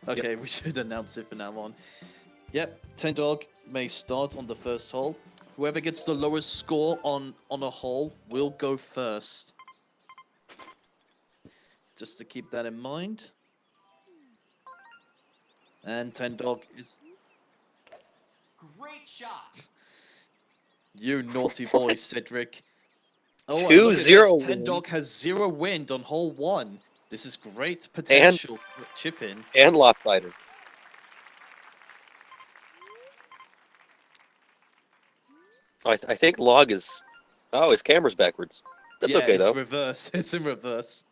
Okay, Yep. we should announce it from now on. Yep, Ten Dog may start on the first hole. Whoever gets the lowest score on a hole will go first. Just to keep that in mind. And Ten Dog is Great shot. you naughty boy, Cedric. Oh, and Two look at this. zero Ten win Dog has 0 wind on hole 1. This is great and potential for chip in. lopsided. I think log is. Oh, his camera's backwards. That's Yeah, okay it's though. reverse. It's in reverse.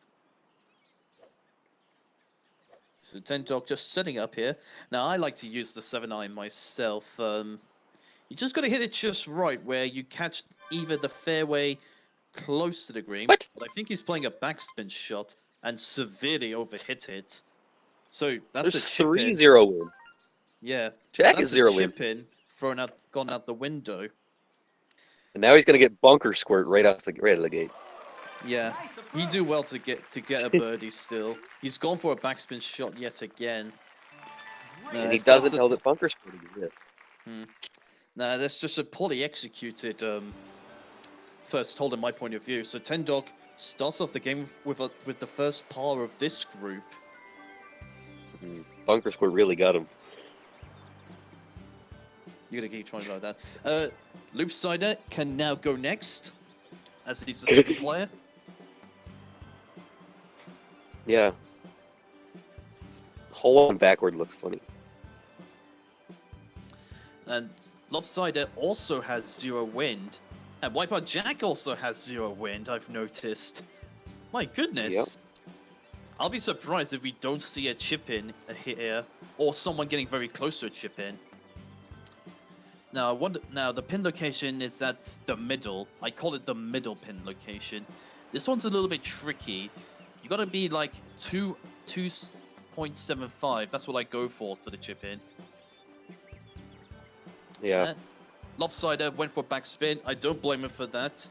So Ten Dog just setting up here. Now I like to use the 7-iron myself. You just got to hit it just right where you catch either the fairway close to the green, What? but I think he's playing a backspin shot and severely overhit it. So that's a There's chip in. 3-0 win. Yeah. So Jack is that's a 0 win. chip in gone out the window. And now he's gonna get bunker squirt right out of the gates. Yeah. Nice He approach. do well to get a birdie still. He's gone for a backspin shot yet again. Great And he It's but it's doesn't a know that bunker squirt exists. nah, that's just a poorly executed first hole in my point of view. So Ten Dog starts off the game with the first par of this group. Bunker squirt really got him. You're gonna keep trying like that. Loopsider can now go next, as he's the second player. Yeah. Hole on backward looks funny. And Lopsider also has 0 wind. And Wipeout Jack also has 0 wind, I've noticed. My goodness. Yep. I'll be surprised if we don't see a chip in here, or someone getting very close to a chip in. Now, the pin location is at the middle. I call it the middle pin location. This one's a little bit tricky. You gotta be like 2.75. That's what I go for the chip in. Yeah. Lopsider went for backspin. I don't blame him for that.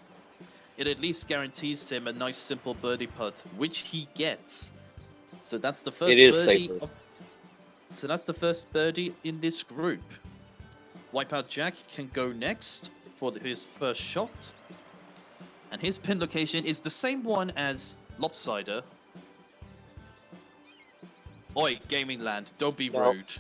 It at least guarantees him a nice simple birdie putt, which he gets. So that's the first It is birdie. safer. So that's the first birdie in this group. Wipeout Jack can go next for his first shot. And his pin location is the same one as Lopsider. Oi, Gaming Land, don't be No. rude.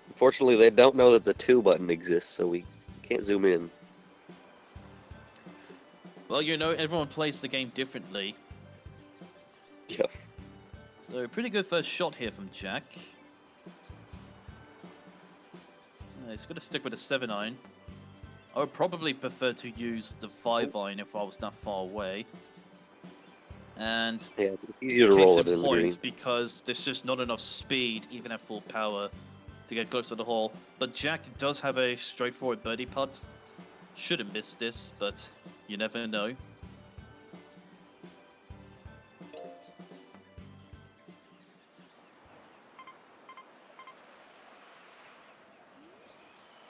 Unfortunately, they don't know that the 2 button exists, so we can't zoom in. Well, you know, everyone plays the game differently. Yeah. So, pretty good first shot here from Jack. He's going to stick with a 7-iron. I would probably prefer to use the 5-iron if I was that far away. And Yeah, it's easier to case roll in it in the point, green. because there's just not enough speed, even at full power, to get close to the hole. But Jack does have a straightforward birdie putt. Shouldn't miss this, but you never know.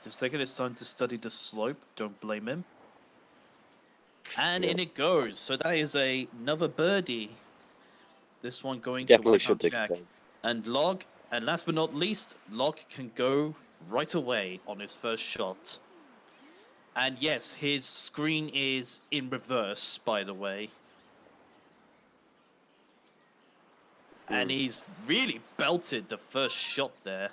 Just taking his time to study the slope. Don't blame him. And in it goes. So that is another birdie. This one going Definitely to should Wipeout take Jack. it down. And Log, and last but not least, Log can go right away on his first shot. And yes, his screen is in reverse, by the way. And he's really belted the first shot there.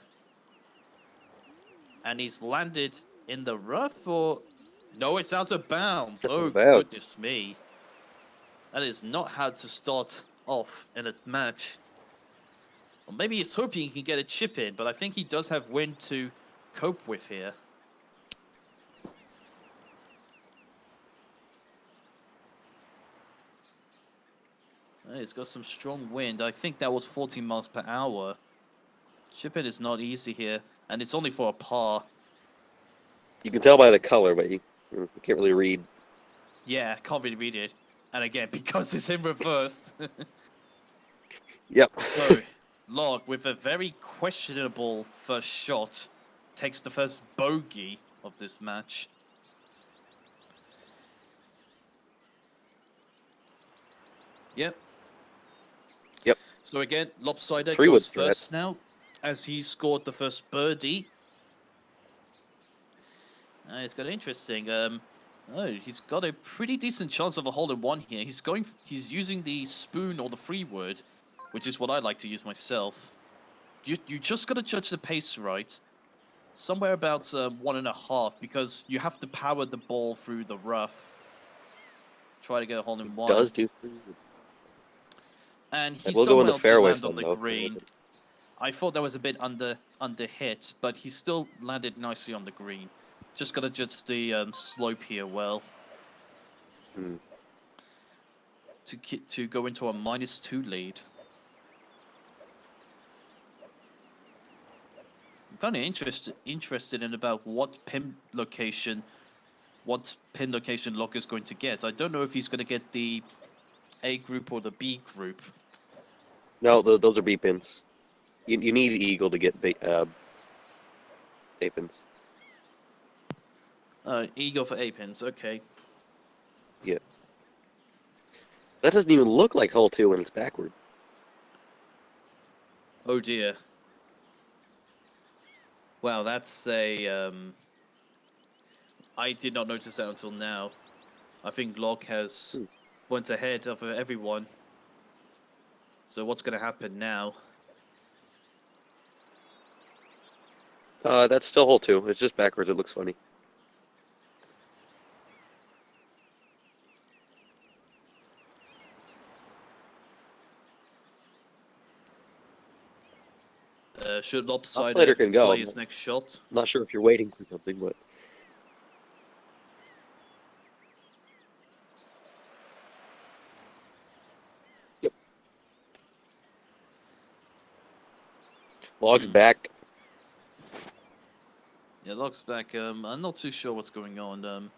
And he's landed in the rough, or... No, it's out of bounds. Out Oh, of bounds. goodness me. That is not how to start off in a match. Or maybe he's hoping he can get a chip in, but I think he does have wind to cope with here. He's got some strong wind. I think that was 14 miles per hour. Chip in is not easy here, and it's only for a par. You can tell by the color, but you can't really read. Yeah, can't really read it. And again, because it's in reverse. Yep. So, Log, with a very questionable first shot, takes the first bogey of this match. Yep. Yep. So again, Lopsider 3 wood goes strats. first now, as he scored the first birdie. It's got interesting. Oh, he's got a pretty decent chance of a hole-in-one here. He's using the spoon or the free wood, which is what I like to use myself. You just got to judge the pace right. Somewhere about 1.5, because you have to power the ball through the rough. Try to get a hole-in-one. Does do 3 woods. And It he's will done go in the well to fairway land on some, the though. green. I thought that was a bit under hit, but he still landed nicely on the green. Just got to judge the slope here well Hmm. to go into a -2 lead. I'm kind of interested in about what pin location Locke is going to get. I don't know if he's going to get the A group or the B group. No, those are B pins. You need eagle to get A pins. Eagle for A pins. Okay. Yeah. That doesn't even look like hole 2 when it's backward. Oh dear. Wow, that's a. I did not notice that until now. I think Locke has went ahead of everyone. So what's going to happen now? That's still hole 2. It's just backwards. It looks funny. Should Lopsider Lopsider can go. play his next shot? I'm not sure if you're waiting for something, but yep. Log's back. Yeah, Locke's back. I'm not too sure what's going on.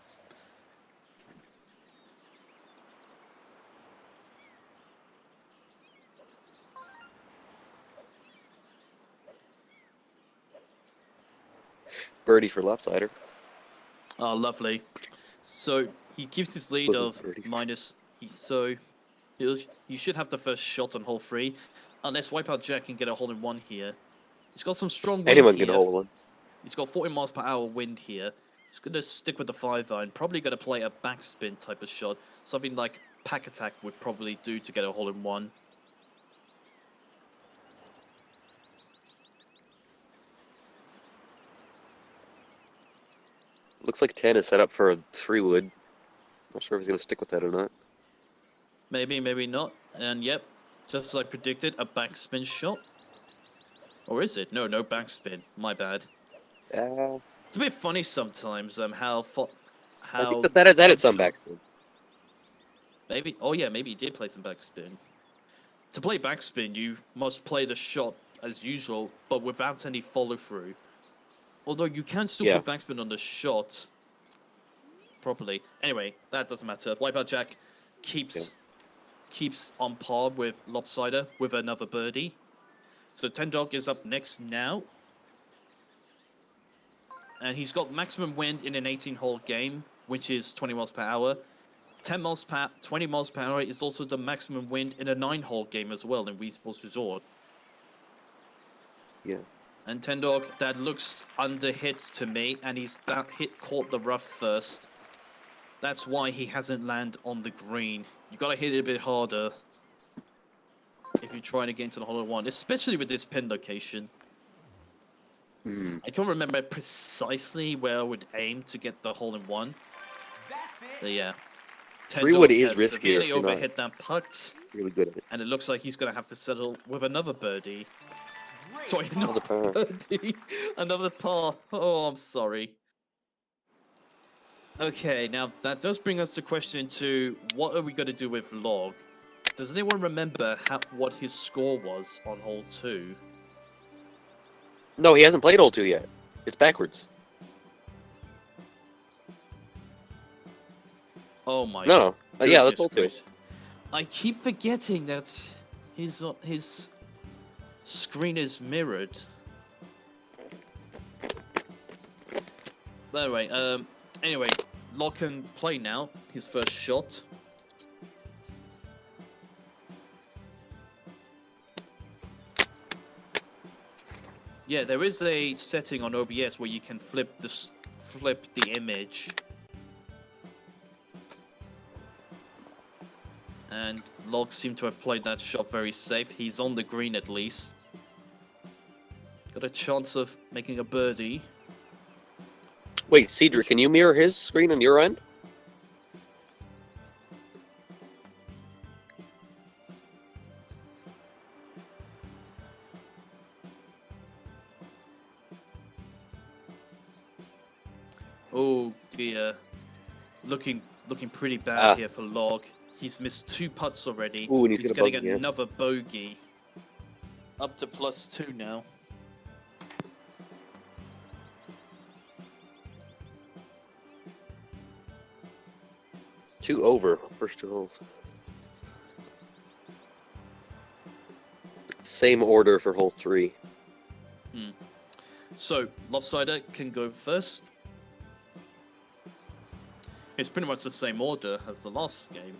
Birdie for Lopsider. Oh, lovely. So he keeps his lead of Birdie. He should have the first shot on hole 3, unless Wipeout Jack can get a hole-in-one here. He's got some strong wind Anyone here. can hole 1. He's got 40 miles per hour wind here. He's going to stick with the 5-iron. Probably going to play a backspin type of shot. Something like Pack Attack would probably do to get a hole-in-one. Looks like 10 is set up for a 3 wood. Not sure if he's going to stick with that or not. Maybe, maybe not. And yep, just as I predicted, a backspin shot. Or is it? No, no backspin. My bad. It's a bit funny sometimes how I think that had some backspin. Maybe. Oh yeah, maybe he did play some backspin. To play backspin, you must play the shot as usual, but without any follow through. Although you can still put backspin on the shot properly. Anyway, that doesn't matter. Wipeout Jack keeps on par with Lopsider with another birdie. So Ten Dog is up next now. And he's got maximum wind in an 18-hole game, which is 20 miles per hour. 20 miles per hour is also the maximum wind in a 9-hole game as well in Wii Sports Resort. Yeah. And Ten Dog, that looks under hit to me, and he's caught the rough first. That's why he hasn't landed on the green. You gotta hit it a bit harder if you're trying to get into the hole-in-one, especially with this pin location. I can't remember precisely where I would aim to get the hole-in-one. But yeah. 3 wood is riskier. Severely overhit that putt. Really good at it. And it looks like he's going to have to settle with another birdie. Sorry, Another par. Birdie. Another par. Oh, I'm sorry. Okay, now that does bring us to question 2. What are we going to do with Log? Does anyone remember what his score was on hole 2? No, he hasn't played hole 2 yet. It's backwards. Oh my. No. Yeah, that's hole 2. I keep forgetting that his screen is mirrored. But anyway, Locke can play now. His first shot. Yeah, there is a setting on OBS where you can flip the image. And Log seemed to have played that shot very safe. He's on the green at least. Got a chance of making a birdie. Wait, Cedric, can you mirror his screen on your end? Oh dear. Looking pretty bad Ah. here for Log. He's missed 2 putts already. Ooh, and he's gonna getting bogey, yeah. another bogey. Up to +2 now. Two over, first 2 holes. Same order for hole 3. So, Lopsider can go first. It's pretty much the same order as the last game.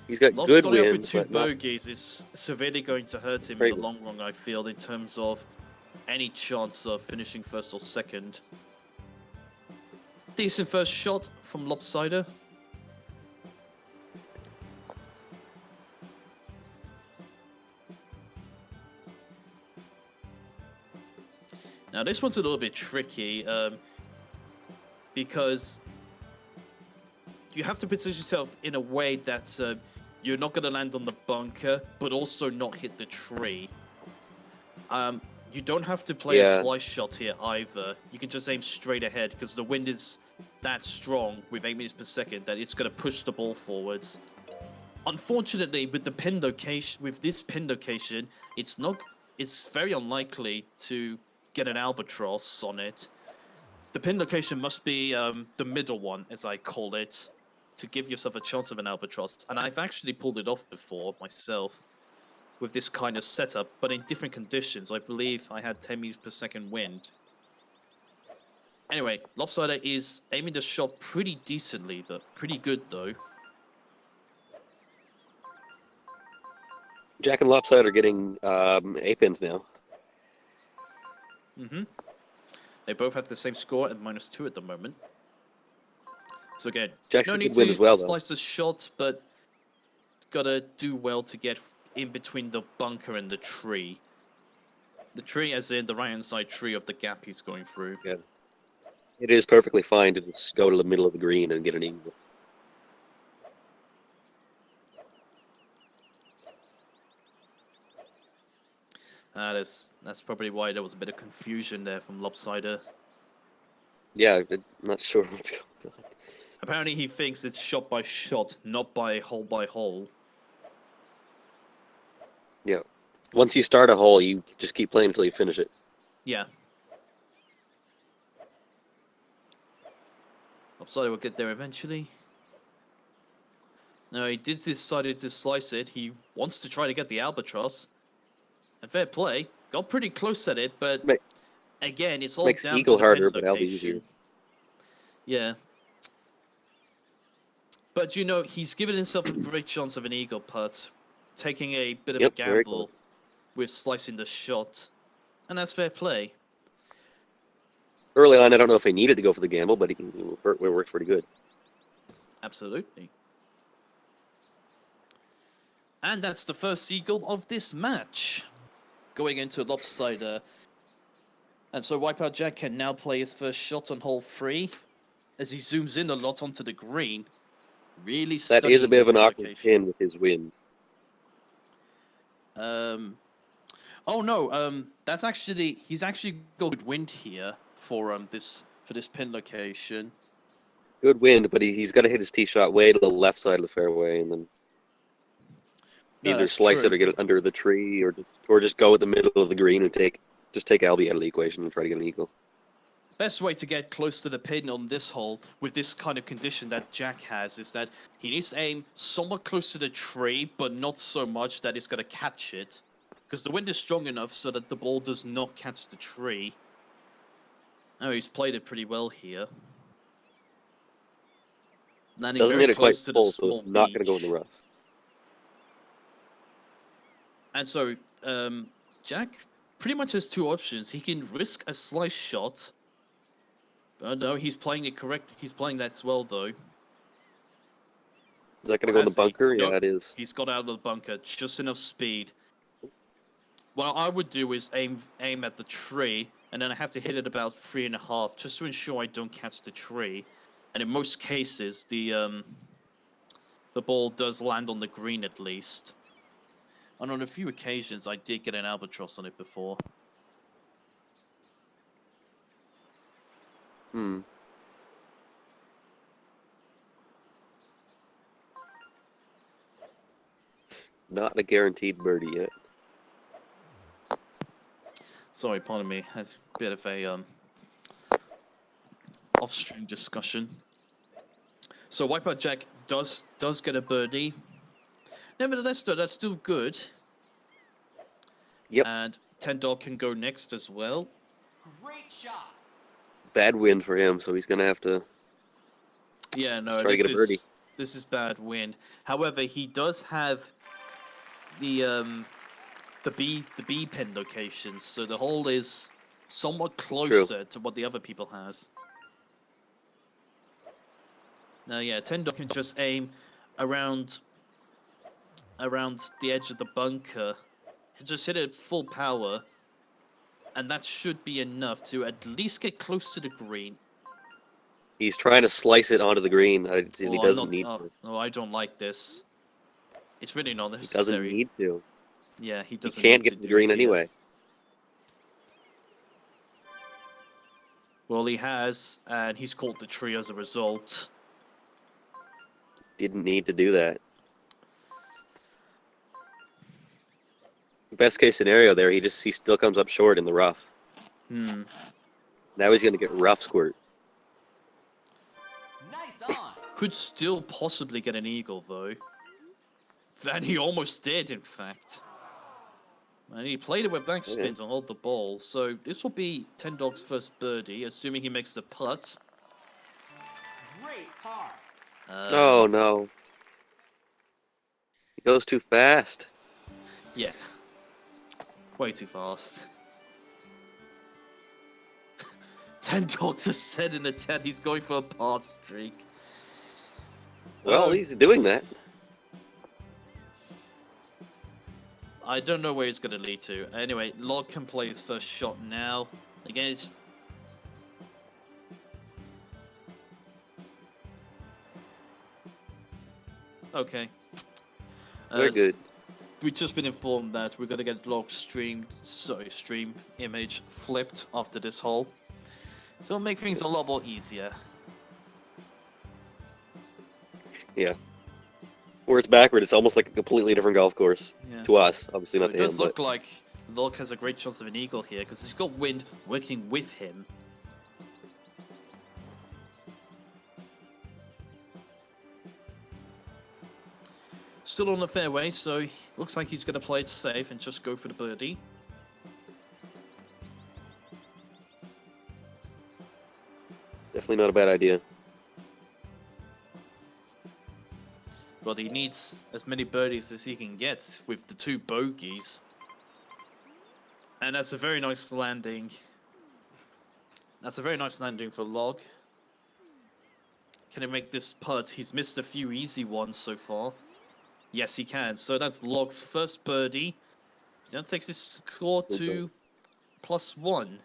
He's got Lob's good starting off with wins, 2 but not bogeys is severely going to hurt him Great. in the long run, I feel, in terms of any chance of finishing first or second. Decent first shot from Lopsider. Now this one's a little bit tricky because you have to position yourself in a way that you're not going to land on the bunker, but also not hit the tree. You don't have to play a Yeah. slice shot here either. You can just aim straight ahead because the wind is that strong with 8 meters per second that it's going to push the ball forwards. Unfortunately, with the pin location, with this pin location, it's very unlikely to get an albatross on it. The pin location must be the middle one, as I call it, to give yourself a chance of an albatross. And I've actually pulled it off before myself with this kind of setup, but in different conditions. I believe I had 10 meters per second wind. Anyway, Lopsider is aiming the shot pretty decently, though. Pretty good, though. Jack and Lopside are getting A-pins now. Mm-hmm. They both have the same score at -2 at the moment. So again, Jack's no a need good win to as well, though. slice the shot, but gotta do well to get in between the bunker and the tree. The tree as in the right-hand side tree of the gap he's going through. Yeah. It is perfectly fine to just go to the middle of the green and get an eagle. That's probably why there was a bit of confusion there from Lopsider. Yeah, I'm not sure what's going on. Apparently he thinks it's shot by shot, not by hole. Yeah. Once you start a hole, you just keep playing until you finish it. Yeah. Lopsider will get there eventually. No, he decided to slice it. He wants to try to get the albatross. And fair play. Got pretty close at it, but Ma- again, it's all makes down eagle to the harder, pin but I'll be location. easier. Yeah. But you know, he's given himself a great chance of an eagle putt, taking a bit of a Yep, very gamble close. with slicing the shot. And that's fair play. Early on, I don't know if he needed to go for the gamble, but it worked pretty good. Absolutely. And that's the first eagle of this match. Going into Lopsider. And so Wipeout Jack can now play his first shot on hole 3 as he zooms in a lot onto the green. Really That is a studying bit of the an awkward location. pin with his win. Oh no, that's actually he's actually got good wind here for this pin location. Good wind, but he's got to hit his tee shot way to the left side of the fairway, and then No, either that's slice true. it or get it under the tree, or just go at the middle of the green and take Albie out of the equation and try to get an eagle. Best way to get close to the pin on this hole with this kind of condition that Jack has is that he needs to aim somewhat close to the tree, but not so much that it's going to catch it. Because the wind is strong enough so that the ball does not catch the tree. Oh, he's played it pretty well here. Landing Doesn't very hit it quite close to the full, so small it's not going to go in the beach. rough. And so, Jack pretty much has two options. He can risk a slice shot. No, he's playing it correct. He's playing that well, though. Is that going to Or go in the has he? bunker? Yeah, Nope. it is. He's got out of the bunker. Just enough speed. What I would do is aim at the tree, and then I have to hit it about 3.5, just to ensure I don't catch the tree. And in most cases, the ball does land on the green at least. And on a few occasions, I did get an albatross on it before. Hmm. Not a guaranteed birdie yet. Sorry, pardon me. Had a bit of a off-stream discussion. So Wipeout Jack does get a birdie. Nevertheless, though, that's still good. Yep. And Ten Dog can go next as well. Great shot. Bad wind for him, so he's going to have to. Yeah, no, Just try to get a birdie. This is bad wind. However, he does have the B pin locations, so the hole is somewhat closer to what the other people has. Now, yeah, Ten Dog can just aim around the edge of the bunker, just hit it full power, and that should be enough to at least get close to the green. He's trying to slice it onto the green. And he doesn't need to. No, I don't like this. It's really not He necessary. doesn't need to. Yeah, he He doesn't. can't need get to to the do green it here. anyway. Well, he has, and he's caught the tree as a result. Didn't need to do that. Best case scenario there, he still comes up short in the rough. Hmm. Now he's going to get rough squirt. Nice on. Could still possibly get an eagle, though. And he almost did, in fact. And he played it with backspin to hold the ball. So this will be Ten Dog's first birdie, assuming he makes the putt. Great par. Oh no. He goes too fast. Yeah. Way too fast. Ten Dog just said in the chat he's going for a par streak. Well, he's doing that. I don't know where it's going to lead to. Anyway, Log can play his first shot now. Again, it's... Okay. Very good. We've just been informed that we're going to get Log stream image flipped after this hole. So it'll make things a lot more easier. Yeah. Where it's backward, it's almost like a completely different golf course. Yeah. To us, obviously So not it to him. does look But like Log has a great chance of an eagle here because he's got wind working with him. Still on the fairway, so looks like he's going to play it safe and just go for the birdie. definitely not a bad idea. But he needs as many birdies as he can get with the 2 bogeys. And that's a very nice landing. That's a very nice landing for Log. Can he make this putt? He's missed a few easy ones so far. Yes, he can. So that's Log's first birdie. He now takes his score to +1.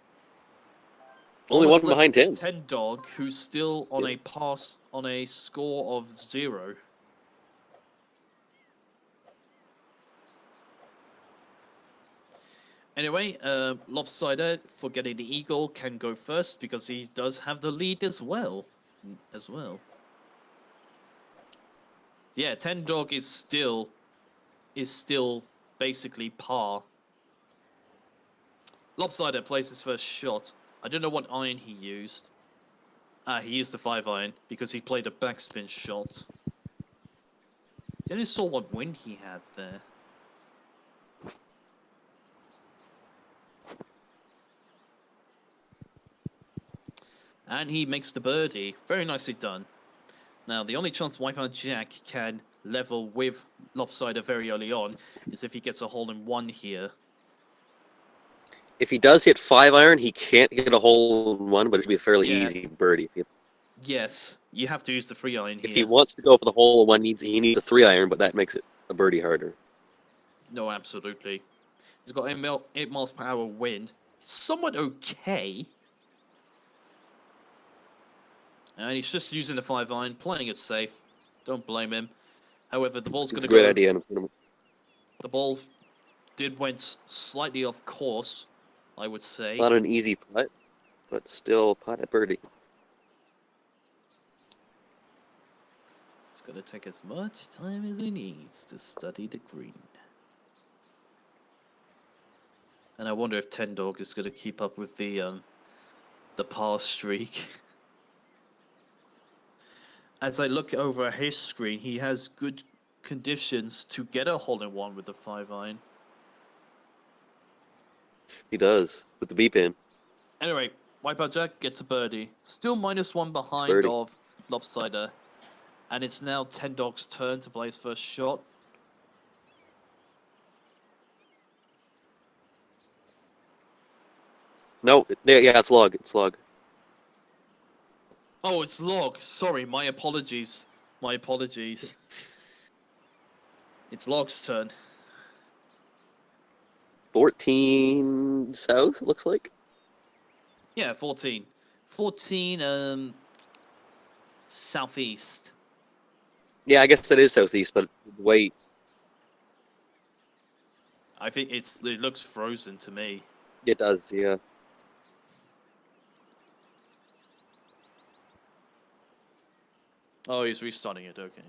Only Almost one from behind left 10. 10 Dog, who's still on a pass on a score of 0. Anyway, Lopsider, for getting the eagle, can go first because he does have the lead as well. Yeah, 10 Dog is still basically par. Lopsider plays his first shot. I don't know what iron he used. He used the 5-iron because he played a backspin shot. I only saw what wind he had there. And he makes the birdie. Very nicely done. Now, the only chance Wipeout Jack can level with Lopsider very early on is if he gets a hole in 1 here. If he does hit 5-iron, he can't get a hole in one, but it should be a fairly Yeah. easy birdie. Yes, you have to use the 3-iron If he here. wants to go for the hole in one, he needs a 3-iron, but that makes it a birdie harder. No, absolutely. He's got 8 miles per hour wind. Somewhat okay. And he's just using the 5-iron, playing it safe. Don't blame him. However, the ball's It's going a to great go. idea in a tournament. The ball went slightly off course, I would say. Not an easy putt, but still putt at birdie. He's going to take as much time as he needs to study the green. And I wonder if Ten Dog is going to keep up with the par streak. As I look over his screen, he has good conditions to get a hole-in-one with the 5-iron. He does, with the B-pin. Anyway, Wipeout Jack gets a birdie. Still -1 behind Birdie. of Lopsider. And it's now Ten Dog's turn to play his first shot. No, yeah, it's log. It's log. Oh, it's Log. Sorry, my apologies. My apologies. It's Log's turn. 14 south, looks like. Yeah, 14. 14, southeast. Yeah, I guess that is southeast, but wait. I think it looks frozen to me. It does, yeah. Oh, he's restarting it, okay.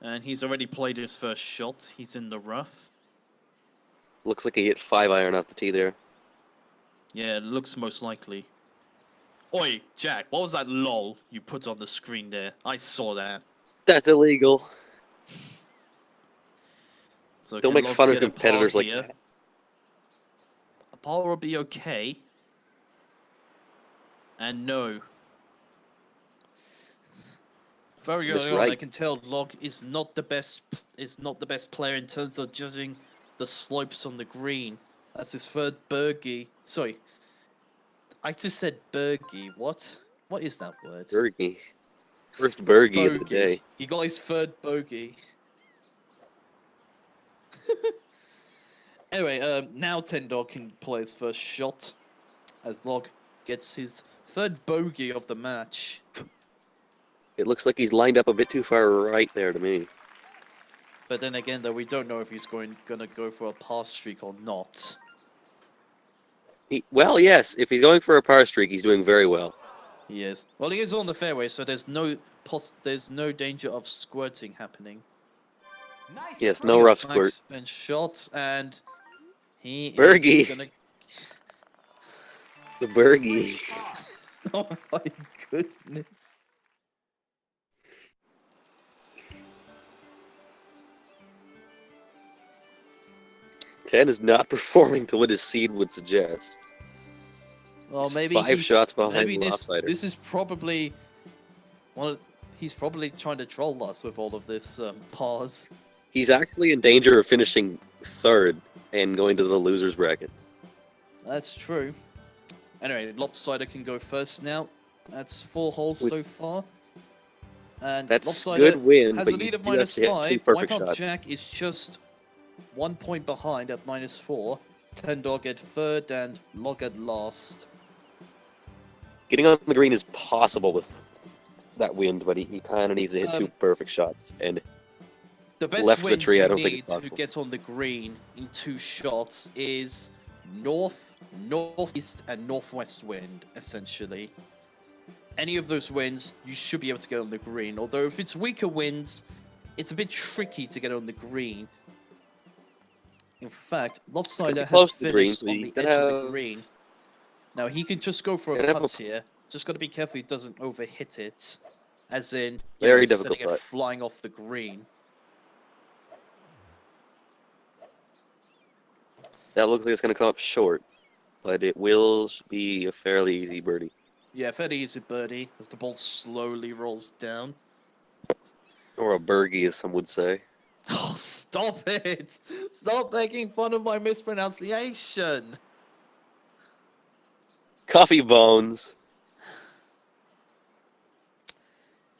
And he's already played his first shot. He's in the rough. Looks like he hit 5-iron off the tee there. Yeah, it looks most likely. Oi, Jack, what was that lol you put on the screen there? I saw that. That's illegal. So Don't can make Log fun of get a par competitors like here? that. A par will be okay. And no. Very That's early on, I right. can tell Log is not the best player in terms of judging the slopes on the green. That's his third bogey. Sorry, I just said bogey. What? What is that word? Bergie. First Bergie of the day. He got his third bogey. Anyway, now Ten Dog can play his first shot as Log gets his third bogey of the match. It looks like he's lined up a bit too far right there to me. But then again, though, we don't know if he's gonna go for a par streak or not. Well, yes, if he's going for a par streak, he's doing very well. He is. Well, he is on the fairway, so there's no danger of squirting happening. Nice Yes, throw. no rough squirt. And shot, and he Bergie. is gonna. The Bergie. Great par. Oh my goodness. Ten is not performing to what his seed would suggest. Well, He's maybe 5 shots behind maybe the this Lopsider. this is probably one. He's probably trying to troll us with all of this pause. He's actually in danger of finishing third and going to the losers bracket. That's true. Anyway, Lopsider can go first now. That's 4 holes so With- far. And That's Lopsider good win, has but a lead you of do have to hit two -5. perfect Wipeout shots. Jack is just 1 point behind at -4. Ten Dog at third and Log at last. Getting on the green is possible with that wind, but he kind of needs to hit 2 perfect shots. And The best Left of the winds tree, you I don't think need it's to possible. get on the green in 2 shots is north, northeast, and northwest wind, essentially. Any of those winds, you should be able to get on the green. Although if it's weaker winds, it's a bit tricky to get on the green. In fact, Lopsider has close to the green, finished so on you the gotta edge of the have- green. Now he can just go for a Gotta have putt a- here. Just got to be careful he doesn't overhit it, as in Very sending difficult it putt. flying off the green. that looks like it's going to come up short, but it will be a fairly easy birdie. Yeah, fairly easy birdie as the ball slowly rolls down. Or a Bergie, as some would say. Oh, stop it! Stop making fun of my mispronunciation. Coffee bones.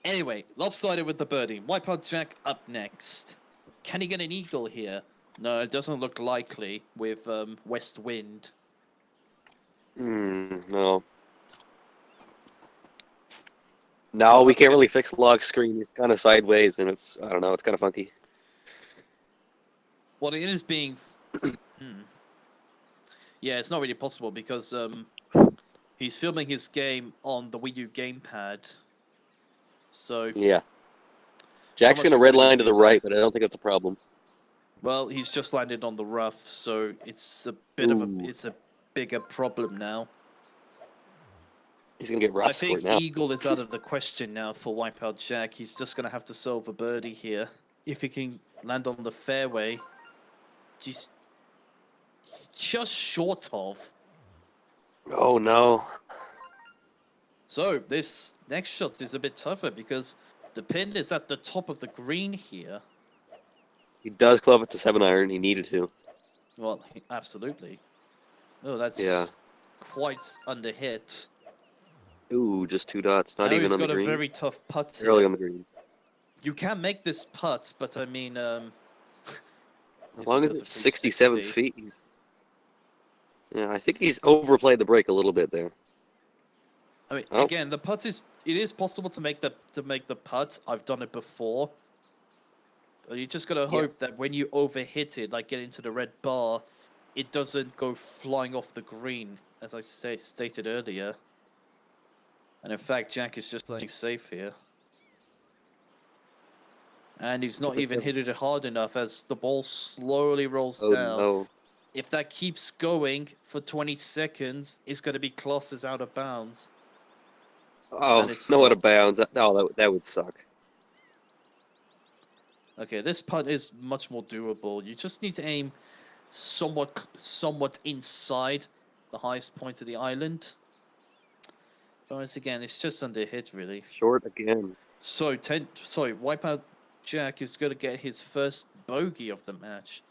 Anyway, lopsided with the birdie. Wipeout Jack up next. Can he get an eagle here? No, it doesn't look likely with west wind. No. Well, No, I we think can't really fix lock screen. It's kind of sideways, and I don't know, it's kind of funky. Well, it is being. Yeah, it's not really possible because he's filming his game on the Wii U gamepad. So, Yeah. Jack's much gonna you red gonna line to do the right, but I don't think that's a problem. well, he's just landed on the rough, so it's a bit of a Ooh. it's a bigger problem now. He's gonna get I rough scored think now. eagle is out of the question now for Wipeout Jack. He's just gonna have to solve a birdie here if he can land on the fairway. Just short of. Oh no. So this next shot is a bit tougher because the pin is at the top of the green here. He does club it to 7-iron. He needed to. Well, absolutely. Oh, that's Yeah. quite under hit. Ooh, just 2 dots. Not Now even he's on the got a green. very tough putt Barely here. on the green. You can make this putt, but I mean, As if long he as does a it's 67 360. feet, yeah, I think he's overplayed the break a little bit there. I mean, Oh. again, the putt is. It is possible to make the putt. I've done it before. But you just gotta hope that when you overhit it, like get into the red bar, it doesn't go flying off the green, as I stated earlier. And in fact, Jack is just playing safe here. And he's not even hit it hard enough as the ball slowly rolls Oh down. no. If that keeps going for 20 seconds, it's going to be classed as out of bounds. Oh, And it's no out of stopped. bounds. That would suck. Okay, this putt is much more doable. You just need to aim somewhat inside the highest point of the island. But once again, it's just under hit, really. Short again. So, Wipeout Jack is going to get his first bogey of the match,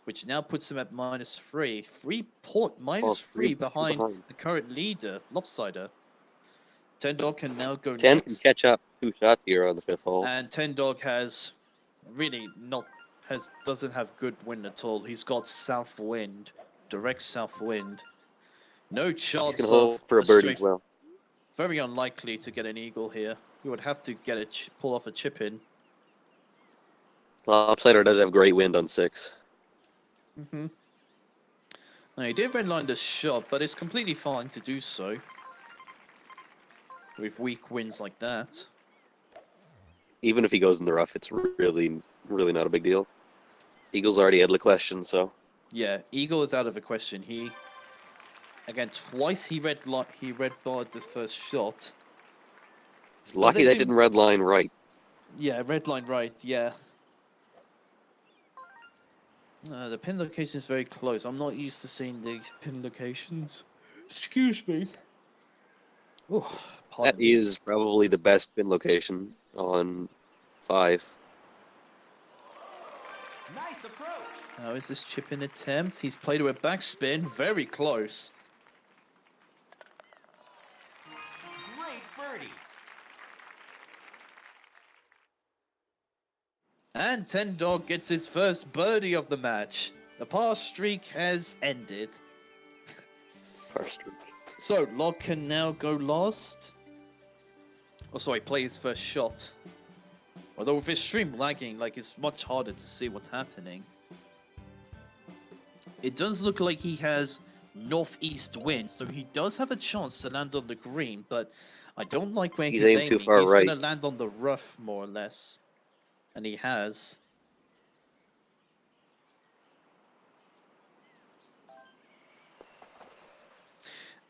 which now puts him at -3. Minus three three behind behind. the current leader, Lopsider. Ten Dog can now go 10 can next, catch up 2 shots here on the 5th hole. and Ten Dog has really doesn't have good wind at all. He's got south wind, direct south wind. No He's chance gonna of hope for a birdie as well. Very unlikely to get an eagle here. He would have to get pull off a chip in. Lopsider does have great wind on 6. Mm-hmm. Now, he did redline the shot, but it's completely fine to do so with weak winds like that. Even if he goes in the rough, it's really, really not a big deal. Eagles already had the question, so Yeah, eagle is out of the question. Twice he red barred the first shot. he's lucky they've that been- didn't red line right. Yeah, red line right. Yeah. The pin location is very close. I'm not used to seeing these pin locations. Excuse me. Oh, That is probably the best pin location on 5. Nice approach. Now is this chip in attempt? He's played with backspin. Very close. Great birdie. And Ten Dog gets his first birdie of the match. The par streak has ended. First. So, Log can now go last. Oh, sorry, play his first shot. Although with his stream lagging, like, it's much harder to see what's happening. It does look like he has northeast wind, so he does have a chance to land on the green, but I don't like where He's he's aimed too aiming. far He's right. going to land on the rough, more or less. And he has.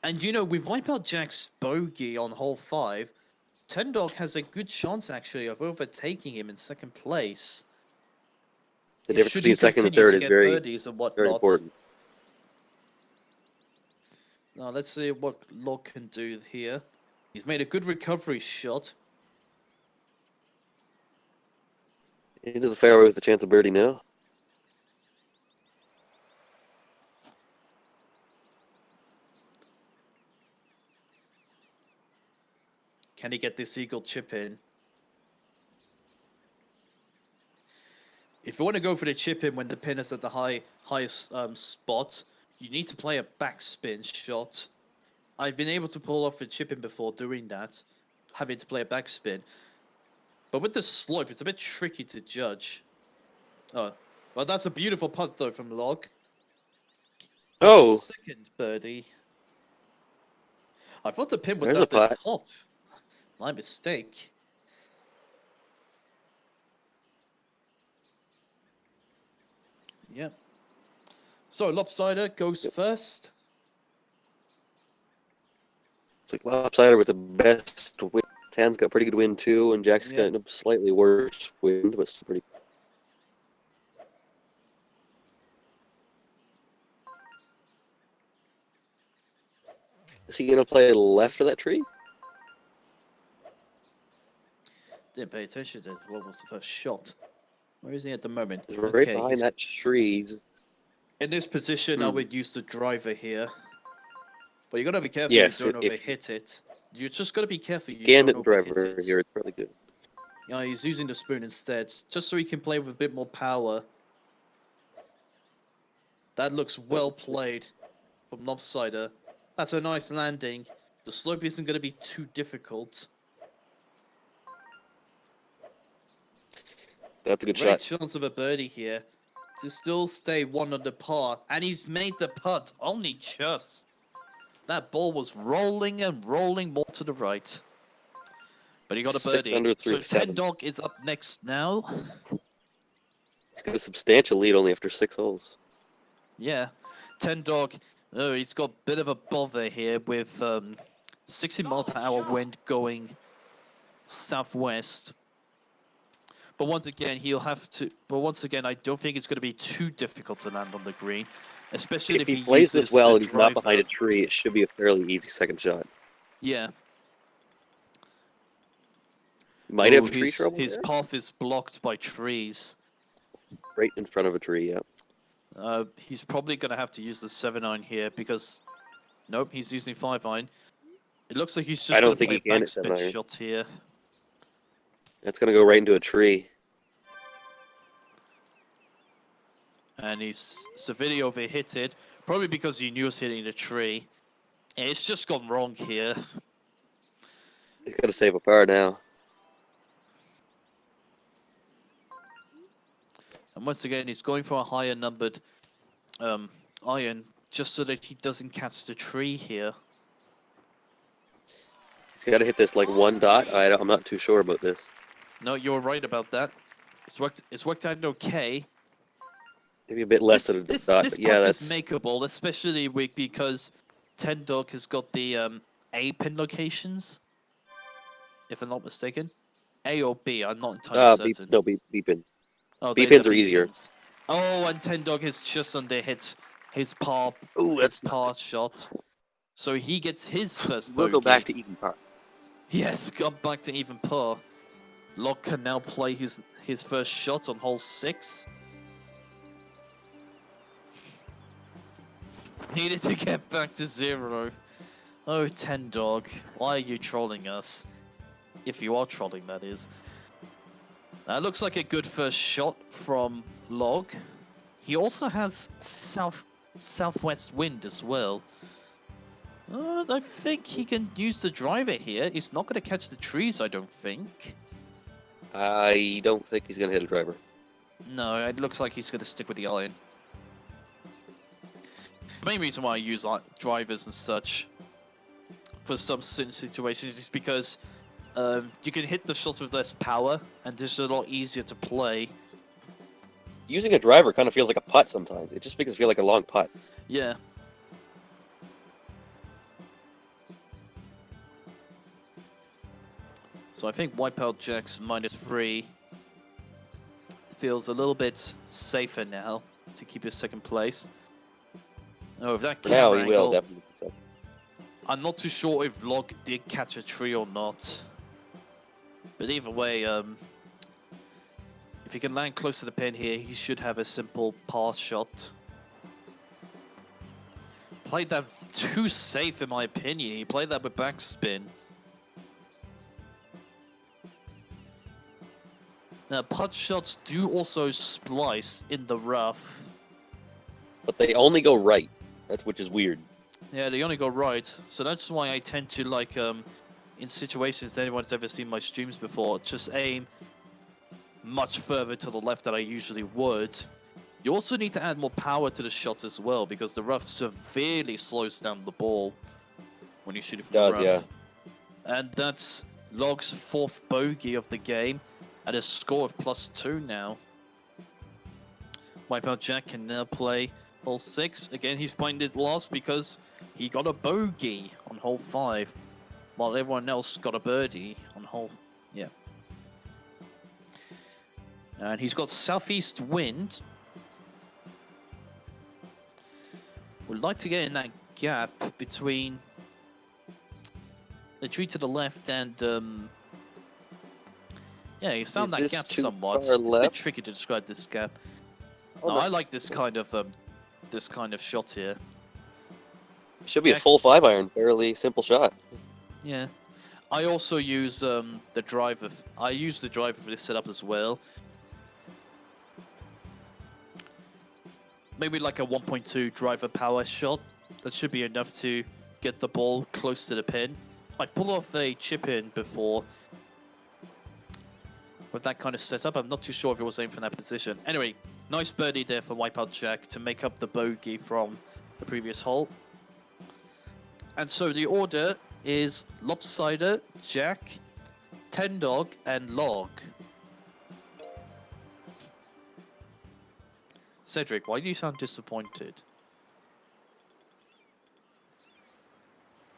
And you know, with Wipeout Jack's bogey on hole 5, Ten Dog has a good chance actually of overtaking him in second place. The If difference should between he second and continue third to is get very, birdies and whatnot. very important. Now let's see what Log can do here. He's made a good recovery shot. Into the fairway with a chance of birdie now. Can he get this eagle chip in? If you want to go for the chip in when the pin is at the highest spot, you need to play a backspin shot. I've been able to pull off a chip in before doing that, having to play a backspin. But with the slope, it's a bit tricky to judge. Oh, well, that's a beautiful putt though from Log. Oh, Second birdie. I thought the pin was There's at a the putt. top. My mistake. Yep. So Lopsider goes first. it's like lopsided with the best wind. Tan's got pretty good wind too, and Jack's Yeah. got a slightly worse wind, but still pretty. Is he gonna play left of that tree? Didn't pay attention to what was the first shot. Where is he at the moment? He's right Okay, behind he's that tree. He's- in this position. I Hmm. would use the driver here, but you gotta be careful Yes, you don't if- overhit it. You just gotta be careful you Gambit don't overhit driver it. here. It's really good. Yeah, he's using the spoon instead, just so he can play with a bit more power. That looks well played from Lopsider. That's a nice landing. The slope isn't going to be too difficult. That's a good Great shot. chance of a birdie here to still stay one under par, and he's made the putt only just. That ball was rolling and rolling more to the right, but he got a 6 birdie. under So through 7. Ten Dog is up next now. He's got a substantial lead only after 6 holes. Yeah, Ten Dog. Oh, he's got a bit of a bother here with 60-mile-per-hour wind going southwest. But once again, he'll have to. But once again, I don't think it's going to be too difficult to land on the green, especially If he plays this uses well the and he's not behind a driver. tree, it should be a fairly easy second shot. Yeah. Might have Oh, tree trouble his there. path is blocked by trees. Right in front of a tree, yeah. He's probably going to have to use the 7-iron here because, nope, he's using 5-iron. It looks like he's just I don't going to think play he a can at backspin 7-iron. shot here. That's going to go right into a tree. And he's severely overhit it, probably because he knew he was hitting the tree. And it's just gone wrong here. He's got to save a par now. And once again, he's going for a higher numbered iron just so that he doesn't catch the tree here. He's got to hit this like one dot. I'm not too sure about this. No, you're right about that. It's worked out okay. Maybe a bit less than a dot, This but yeah, putt that's is makeable, especially because Ten Dog has got the A pin locations, if I'm not mistaken. A or B, I'm not entirely certain. no beep in. Oh, B they're pins are easier. pins. Oh, and Ten Dog is just under his par Ooh, that's par shot, so he gets his first We'll bogey. go back to even par. Yes, got back to even par. Locke can now play his first shot on hole 6. Needed to get back to 0. Oh, Ten Dog, why are you trolling us? If you are trolling, that is. That looks like a good first shot from Log. He also has southwest wind as well. I think he can use the driver here. He's not going to catch the trees, I don't think. I don't think he's going to hit a driver. No, it looks like he's going to stick with the iron. The main reason why I use drivers and such for some certain situations is because you can hit the shots with less power, and it's a lot easier to play. Using a driver kind of feels like a putt sometimes. It just makes it feel like a long putt. Yeah. So I think Wipeout Jack's -3 feels a little bit safer now to keep his second place. Oh, if that For now, camera he will angle, definitely. So. I'm not too sure if Log did catch a tree or not. But either way, If he can land close to the pin here, he should have a simple par shot. Played that too safe, in my opinion. He played that with backspin. Now, putt shots do also splice in the rough. But they only go right. Which is weird. Yeah, they only go right. So that's why I tend to, like, in situations that anyone's ever seen my streams before, just aim much further to the left than I usually would. You also need to add more power to the shots as well, because the rough severely slows down the ball when you shoot it from the rough. Yeah. And that's Log's 4th bogey of the game, at a score of +2 now. Wipeout Jack can now play hole 6. Again, he's playing it last because he got a bogey on hole 5, while everyone else got a birdie on hole... yeah. And he's got southeast wind. Would like to get in that gap between the tree to the left and yeah, he's found Is that this gap too somewhat. far It's a bit left? tricky to describe this gap. Oh, No, no. I like this kind of shot here. Should be a Jack- full 5-iron. Fairly simple shot. Yeah. I also use the driver. I use the driver for this setup as well. Maybe like a 1.2 driver power shot. That should be enough to get the ball close to the pin. I've pulled off a chip in before with that kind of setup. I'm not too sure if it was aimed from that position. Anyway, nice birdie there for Wipeout Jack to make up the bogey from the previous hole. And so the order is Lopsider, Jack, Ten Dog, and Log. Cedric, why do you sound disappointed?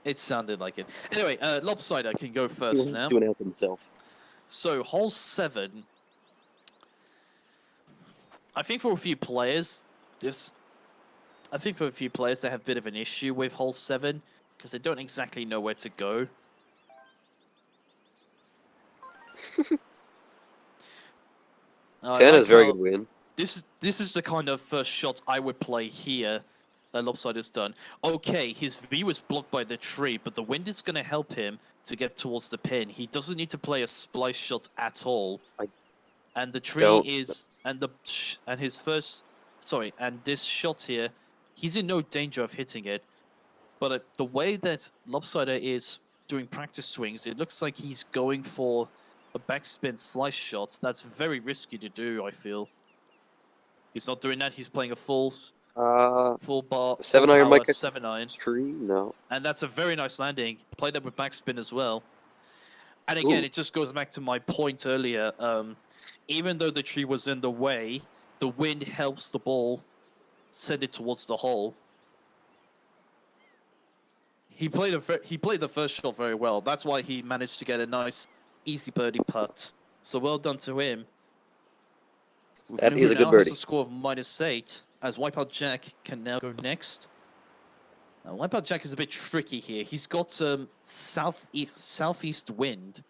It sounded like it. Anyway, Lopsider can go first now. Doing it help himself. So, hole 7. I think for a few players, they have a bit of an issue with hole 7 because they don't exactly know where to go. 10 is very good win. This is the kind of first shot I would play here that Lopsider's done. Okay, his V was blocked by the tree, but the wind is going to help him to get towards the pin. He doesn't need to play a splice shot at all. And the tree don't- is and this shot here, he's in no danger of hitting it. But the way that Lopsider is doing practice swings, it looks like he's going for a backspin slice shot. That's very risky to do, I feel. He's not doing that. He's playing a full bar, 7-iron full might power get 7-iron. tree? No. And that's a very nice landing. Played that with backspin as well. And again, Ooh. it just goes back to my point earlier. Even though the tree was in the way, the wind helps the ball send it towards the hole. He played the first shot very well. That's why he managed to get a nice, easy birdie putt. So well done to him. That is a good Now birdie. has a score of -8, as Wipeout Jack can now go next. Now, Wipeout Jack is a bit tricky here. He's got southeast wind.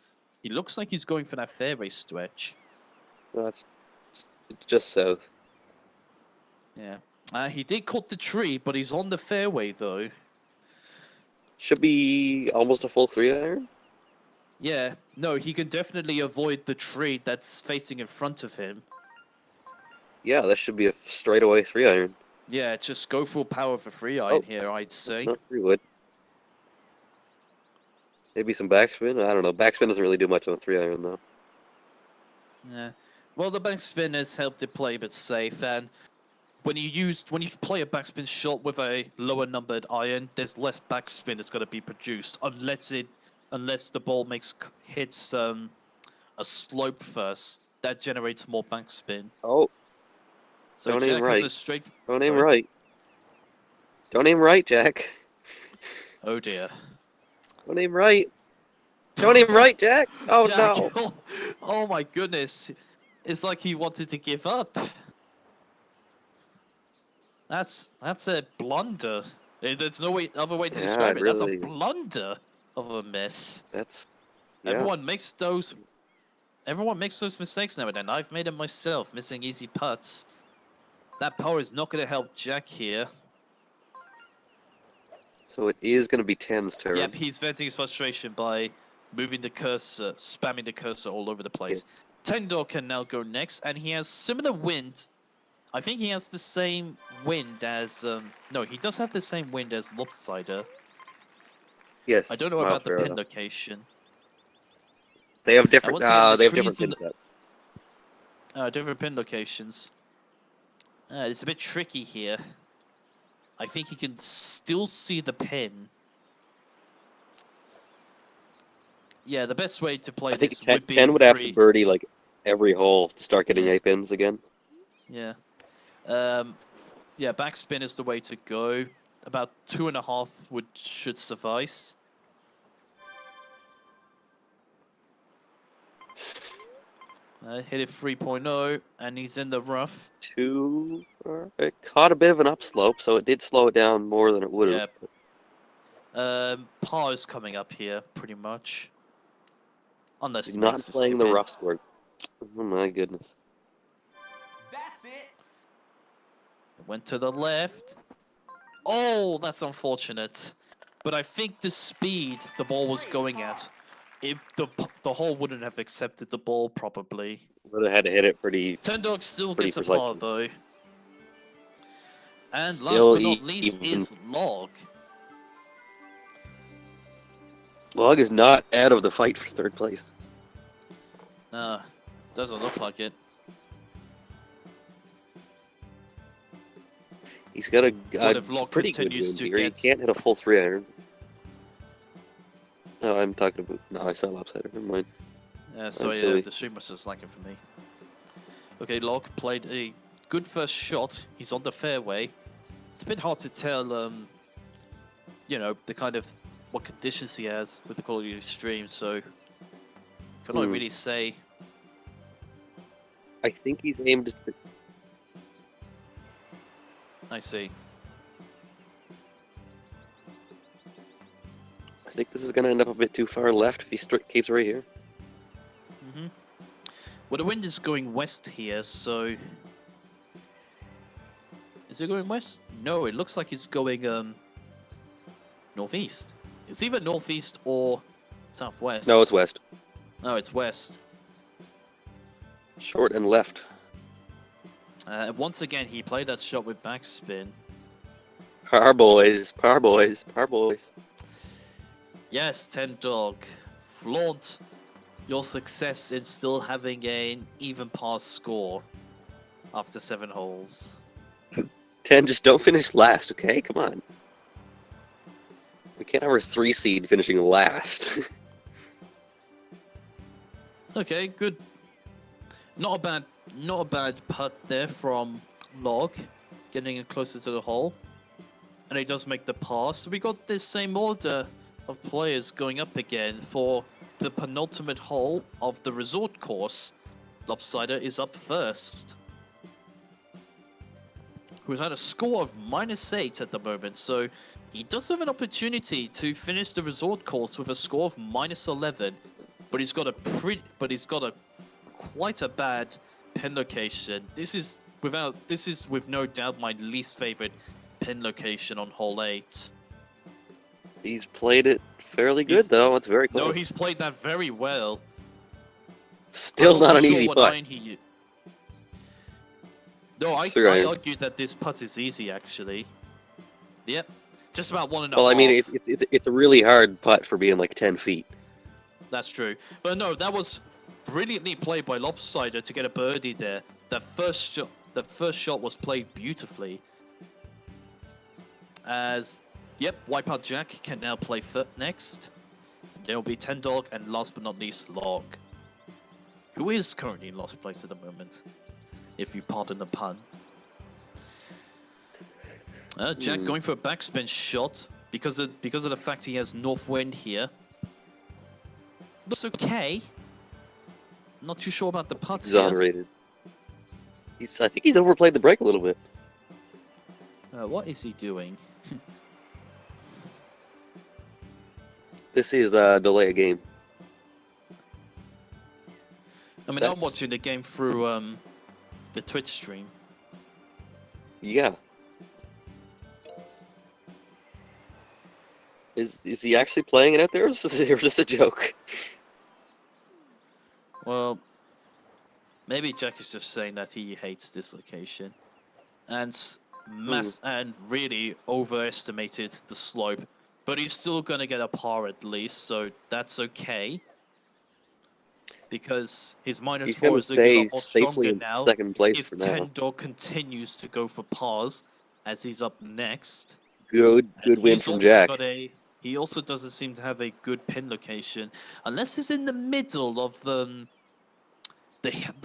He looks like he's going for that fairway stretch. No, it's just south. Yeah. He did cut the tree, but he's on the fairway though. Should be almost a full 3-iron. Yeah. No, he can definitely avoid the tree that's facing in front of him. Yeah, that should be a straightaway 3-iron. Yeah, just go full power for 3-iron here, I'd say. No, 3 wood. Maybe some backspin. I don't know. Backspin doesn't really do much on a 3-iron though. Yeah. Well, the backspin has helped it play a bit safe, and when you play a backspin shot with a lower numbered iron, there's less backspin that's going to be produced unless the ball hits a slope first. That generates more backspin. Oh, So Don't Jack aim right. has a straight. don't aim Sorry? right. Don't aim right, Jack. Oh dear. Don't aim right. Don't aim right, Jack. Oh Jack, no. Oh my goodness! It's like he wanted to give up. That's a blunder. There's no other way to Yeah, describe it. That's really. a blunder of a miss. That's Everyone makes those everyone makes those mistakes now and then. I've made them myself, missing easy putts. That power is not going to help Jack here. So it is going to be Ten's turn. Yep, he's venting his frustration by moving the cursor, spamming the cursor all over the place. Tendor can now go next, and he has similar wind. I think he has the same wind as... no, he does have the same wind as Lopsider. Yes. I don't know miles about the per pin hour. location. They have different. once again, the They have trees different in pin sets. Different pin locations. It's a bit tricky here. I think he can still see the pin. Yeah, the best way to play I think this 10, would be 10 would have to free. birdie like every hole to start getting Yeah. A pins again. Yeah. Yeah, backspin is the way to go. About 2.5 should suffice. Hit it 3.0, and he's in the rough. It caught a bit of an upslope, so it did slow it down more than it would have. Par is coming up here, pretty much. Unless he Not makes this playing chip the in. rough score. Oh my goodness. That's it. Went to the left. Oh, that's unfortunate. But I think the speed the ball was going at, the hole wouldn't have accepted the ball probably. Would have had to hit it pretty. Tendog still Pretty gets a par precisely. though. And Still last but not least even. is Log. Log is not out of the fight for third place. Doesn't look like it. He's got What if a Log pretty good continues wind to here. get... He can't hit a full 3-iron. No, I'm talking about. No, I saw lopsided. Never mind. So yeah, silly. the stream was just lacking for me. Okay, Log played a good first shot. He's on the fairway. It's a bit hard to tell, you know, the kind of what conditions he has with the quality of the stream, so cannot really say. I think he's aimed. I see. I think this is going to end up a bit too far left if he keeps right here. Well, the wind is going west here, so... Is it going west? No, it looks like it's going, northeast. It's either northeast or southwest. No, it's west. No, it's west. Short and left. Once again, he played that shot with backspin. Par boys, par boys, par boys. Yes, Tendog. Flaunt your success in still having an even par score after 7 holes. 10, just don't finish last, okay? Come on. We can't have our 3 seed finishing last. Okay, good. Not a bad putt there from Log, getting it closer to the hole. And he does make the pass. So we got this same order of players going up again for the penultimate hole of the resort course. Lopsider is up first, who's had a score of -8 at the moment, so he does have an opportunity to finish the resort course with a score of -11, but he's got quite a bad pin location. This is with no doubt my least favorite pin location on hole 8. He's played it fairly good, though. It's very close. No, he's played that very well. Still I'm not an sure easy what putt. iron he... No, I argued that this putt is easy, actually. Yep, just about 1.5. Well, I mean, it's a really hard putt for being like 10 feet. That's true. But no, that was brilliantly played by Lopsider to get a birdie there. The first shot was played beautifully. As, yep, Wipeout Jack can now play next. And there will be Tendog, and last but not least, Log, who is currently in last place at the moment, if you pardon the pun. Jack going for a backspin shot because of the fact he has north wind here. Looks okay. Not too sure about the putt here. Exonerated. I think he's overplayed the break a little bit. What is he doing? This is delay a game. I mean, I'm That's- watching the game through the Twitch stream. Yeah. Is he actually playing it out there, or is this a joke? Well, maybe Jack is just saying that he hates this location, and and really overestimated the slope. But he's still gonna get a par at least, so that's okay. Because his minus He's 4 gonna is looking a stay lot more safely stronger in now. second place If for now. Tendor continues to go for pars, as he's up next. Good And win he's from also Jack. he also doesn't seem to have a good pin location, unless it's in the middle of the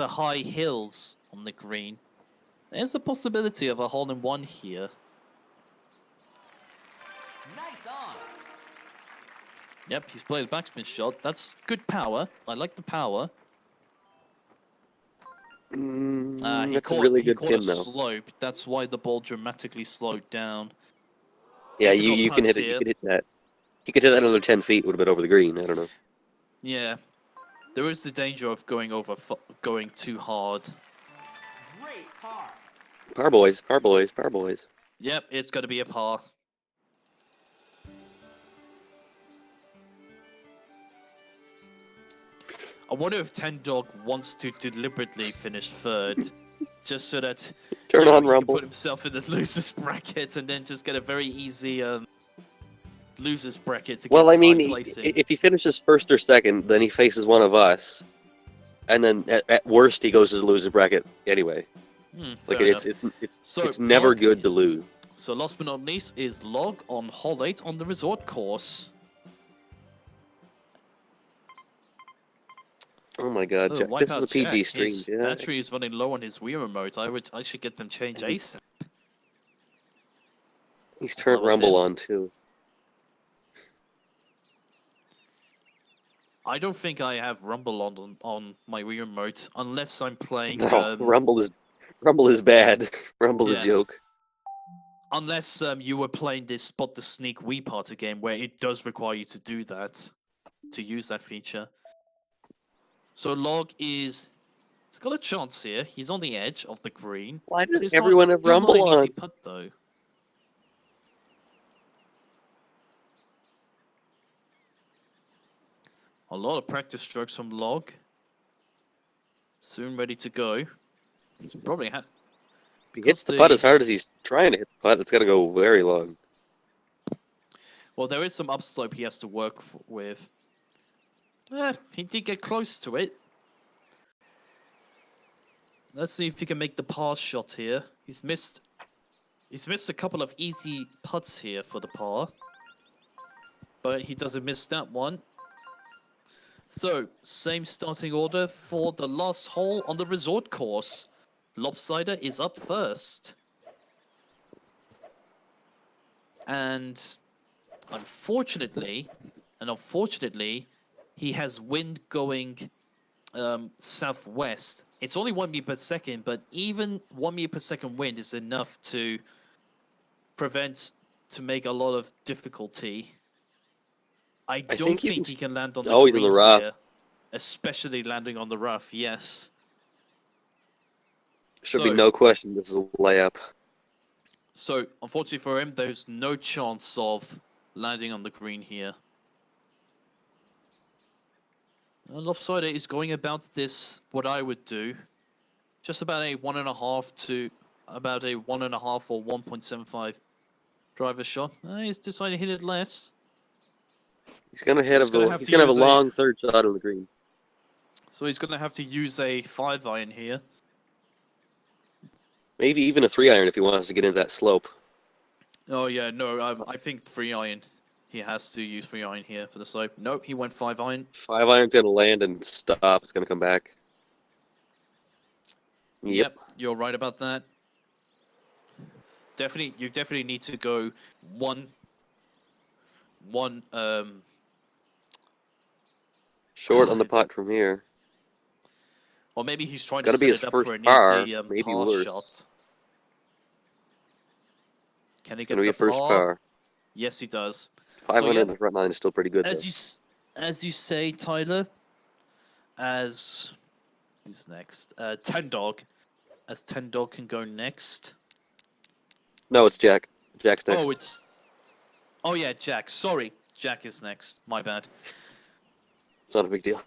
high hills on the green. There's a possibility of a hole-in-one here. Nice on. Yep, he's played a backspin shot. That's good power. I like the power. He That's a caught, really he good caught pin, a though. slope. That's why the ball dramatically slowed down. Yeah, Difficult you can putts hit it. You here. could hit that. You could hit that another 10 feet. Would have been over the green. I don't know. Yeah, there is the danger of going going too hard. Great par. Par boys, par boys, par boys. Yep, it's going to be a par. I wonder if Ten Dog wants to deliberately finish third, just so that Turn on he can Rumble. put himself in the losers bracket and then just get a very easy losers bracket to Well, get I mean, side placing. if he finishes first or second, then he faces one of us, and then at worst he goes to the loser bracket anyway. Like Fair enough. it's never Log- good to lose. So last but not least is Log on hole 8 on the resort course. Oh my God, Oh, Jack. This is Wipeout a PG Jack. stream. His Yeah. battery is running low on his Wii remote. I should get them changed ASAP. He's turned That was Rumble him. on too. I don't think I have Rumble on my Wii remote unless I'm playing. No, Rumble is bad. Rumble's a Yeah. joke. Unless you were playing this Spot the Sneak Wii Party game where it does require you to do that, to use that feature. So Log he's got a chance here. He's on the edge of the green. Why But does it's everyone have still not Rumble an on? easy putt though. A lot of practice strokes from Log. Soon ready to go. He's probably has. If he hits the putt as hard as he's trying to hit the putt, it's gonna go very long. Well, there is some upslope he has to work with. He did get close to it. Let's see if he can make the par shot here. He's missed a couple of easy putts here for the par. But he doesn't miss that one. So, same starting order for the last hole on the resort course. Lopsider is up first. And unfortunately, he has wind going southwest. It's only 1 meter per second, but even 1 meter per second wind is enough to make a lot of difficulty. I don't think he can land on the always in green the rough. here, especially landing on the rough. Yes. Should be no question. This is a layup. So, unfortunately for him, there's no chance of landing on the green here. Lopsider is going about this what I would do, just about a 1.5 to about a 1.5 or 1.75 driver shot. He's decided to hit it less. He's gonna hit He's gonna have he's to gonna have a use a- long third shot on the green. So he's going to have to use a 5-iron here. Maybe even a 3-iron if he wants to get into that slope. Oh yeah, no, I think 3-iron. He has to use 3-iron here for the slope. Nope, he went 5-iron. 5-iron's gonna land and stop. It's gonna come back. Yep, you're right about that. You definitely need to go one Short on the putt from here. or maybe he's trying gotta to be set his it up first for an par, easy maybe par worse. shot. Can he It's get gonna be the a first par. Yes, he does. 500 yeah, in the front nine is still pretty good. As you say, Tyler, as Who's next? Ten Dog. As Ten Dog can go next. No, it's Jack. Jack's next. Oh, it's. Oh yeah, Jack. Sorry, Jack is next. My bad. It's not a big deal.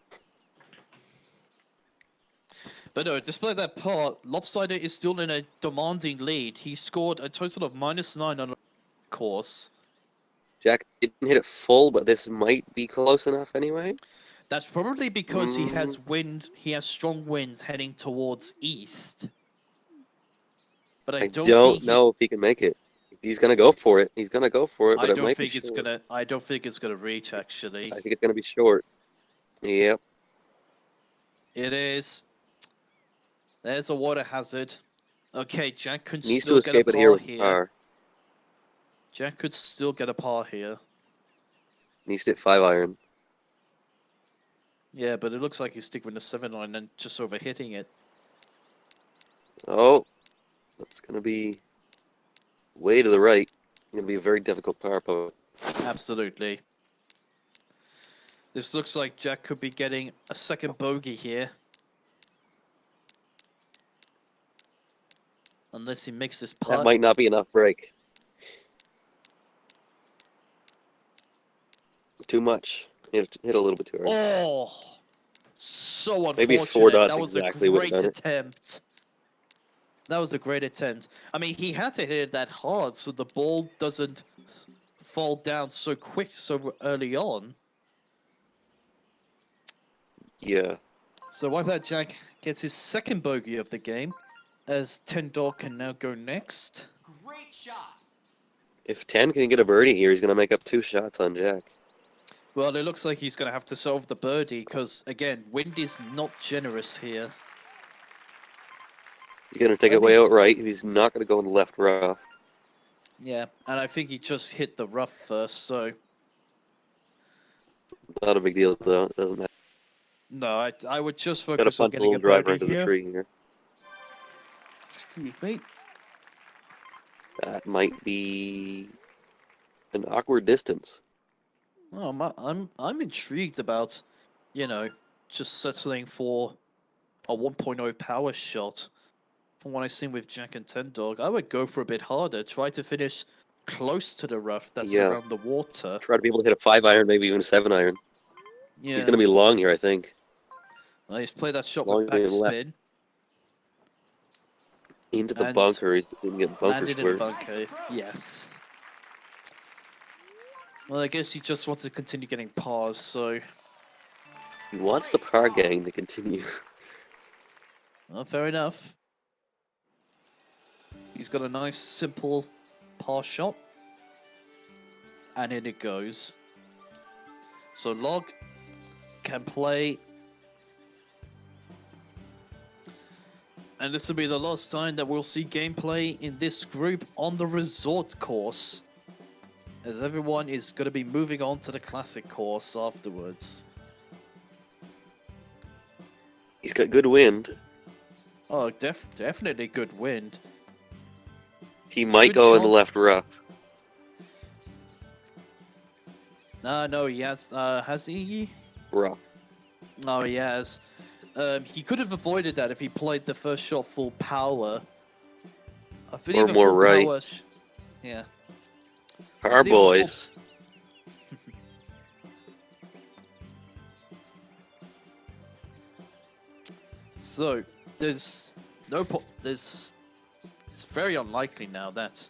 But no, despite that part, Lopsider is still in a demanding lead. He scored a total of -9 on a course. Jack didn't hit it full, but this might be close enough anyway. That's probably because he has wind. He has strong winds heading towards east. But I don't don't think know if he can make it. He's gonna go for it. He's gonna go for it, but I it don't might think be it's short. gonna. I don't think it's gonna reach. Actually, I think it's gonna be short. Yep. it is. There's a water hazard. Okay, Jack could Needs still to get a escape it here par with here. par. Jack could still get a par here. Needs to hit 5-iron. Yeah, but it looks like he's sticking with the 7-iron and just over hitting it. Oh, that's gonna be way to the right. Gonna be a very difficult par putt. Absolutely. This looks like Jack could be getting a second bogey here. Unless he makes this That putt. might not be enough break. Too much. Hit a little bit too hard. Oh, so Maybe unfortunate. 4 dots That was exactly a would've great done it. attempt. That was a great attempt. I mean, he had to hit it that hard so the ball doesn't fall down so quick, so early on. Yeah. So Wipeout Jack gets his second bogey of the game, as Ten Dog can now go next. Great shot. If 10 can get a birdie here, he's gonna make up 2 shots on Jack. Well, it looks like he's going to have to solve the birdie, because, again, wind is not generous here. He's gonna take it way out right. He's not gonna go in the left rough. Yeah, and I think he just hit the rough first, so... Not a big deal though. It doesn't matter. No, I would just Gotta focus on punt a getting little a driver birdie into the here. tree here. Excuse me. That might be an awkward distance. Oh, I'm intrigued about, you know, just settling for a 1.0 power shot. From what I've seen with Jack and Ten Dog, I would go for a bit harder. Try to finish close to the rough that's Yeah. around the water. Try to be able to hit a 5-iron, maybe even a 7-iron. Yeah. He's gonna be long here, I think. Well, he's played that shot Long with and left. backspin. Into the And bunker. He's gonna get bunker Landed in the square. bunker. Yes. Well, I guess he just wants to continue getting pars, so... He wants the par gang to continue. Well, fair enough. He's got a nice, simple par shot. And in it goes. So Log can play. And this will be the last time that we'll see gameplay in this group on the resort course. As everyone is going to be moving on to the classic course afterwards. He's got good wind. Oh, definitely good wind. He might Good go in the shot. left rough. No, he has he? Rough. Oh, he has. He could have avoided that if he played the first shot full power. I believe Or a more full right. power yeah. Par believe a full- boys. So there's no there's. It's very unlikely now that.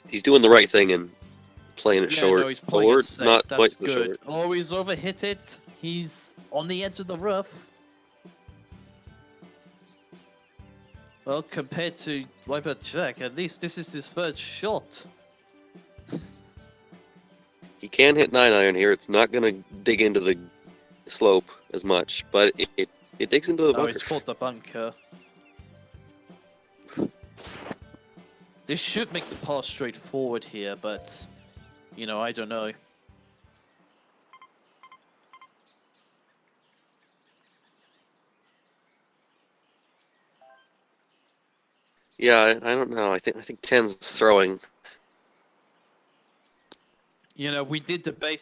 He's doing the right thing and playing it Yeah, short. no, he's playing Or it safe. not That's quite so good. short. Oh, he's overhit it. He's on the edge of the rough. Well, compared to Wipeout Jack, at least this is his first shot. He can hit 9-iron here. It's not gonna dig into the slope as much, but it digs into the Oh, bunker. he's caught the bunker. This should make the pass straightforward here, but, you know, I don't know. Yeah, I don't know. I think 10's throwing. You know, we did debate.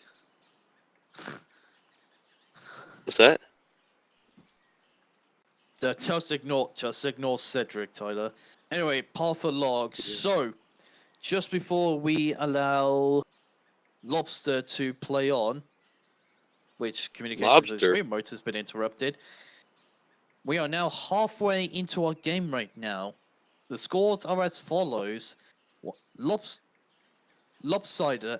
What's that? Just ignore Cedric, Tyler. Anyway, par for log. So, just before we allow Lobster to play on, which communications with Lobster. remote has been interrupted, we are now halfway into our game right now. The scores are as follows: Lopsider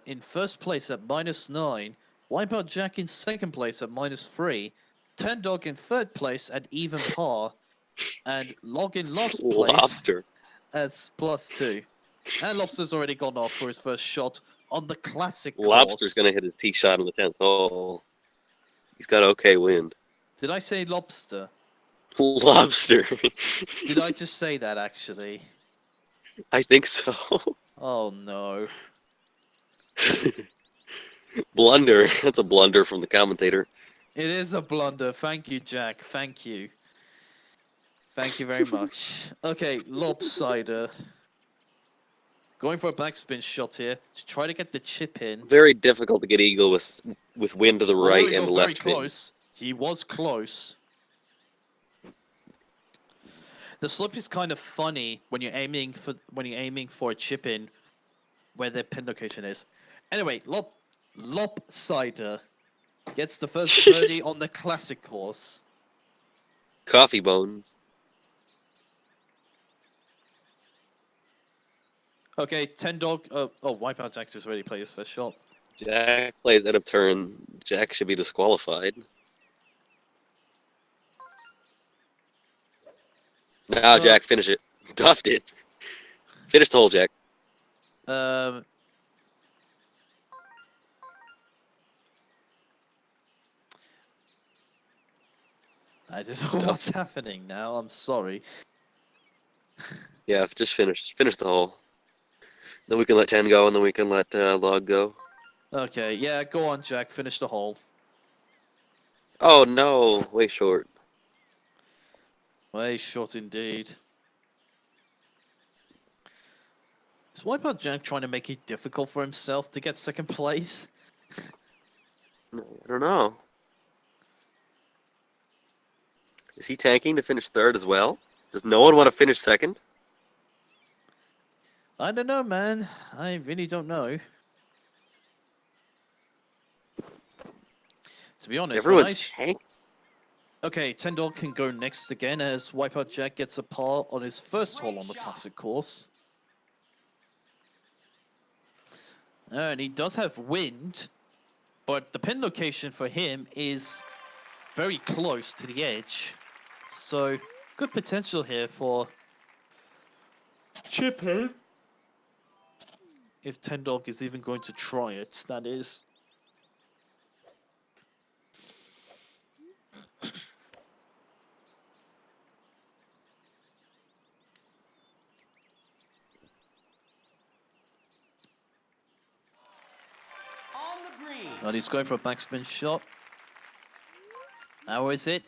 in first place at -9, Wipeout Jack in second place at -3, Ten Dog in third place at even par, and Log in last place Lobster. as +2. And Lobster's already gone off for his first shot on the classic Lobster's course. gonna hit his tee shot on the 10th hole. He's got okay wind. Did I say Lobster? Lobster. Did I just say that actually? I think so. Oh no. Blunder. That's a blunder from the commentator. It is a blunder. Thank you, Jack. Thank you. Thank you very much. Okay, Lopsider. Going for a backspin shot here to try to get the chip in. Very difficult to get eagle with wind to the right he and got left very fin. close. He was close. The slip is kind of funny when you're aiming for a chip in where the pin location is. Anyway, Lopsider gets the first birdie on the classic course. Coffee bones. Okay, Ten Dog. Wipeout Jack just already played his first shot. Jack plays out of turn. Jack should be disqualified. Now, Jack, finish it. Duffed it. Finish the hole, Jack. I don't know what's happening now. I'm sorry. Yeah, just finish the hole. Then we can let 10 go, and then we can let Log go. Okay, yeah, go on, Jack. Finish the hole. Oh no, way short. Way short indeed. Is Wipeout Jack trying to make it difficult for himself to get second place? I don't know. Is he tanking to finish third as well? Does no one want to finish second? I don't know, man. I really don't know. To be honest, Everyone's tanking. Okay, Ten Dog can go next again as Wipeout Jack gets a par on his first hole on the classic course. And he does have wind, but the pin location for him is very close to the edge. So, good potential here for chip in. If Ten Dog is even going to try it, that is. On the green. And he's going for a backspin shot. How is it?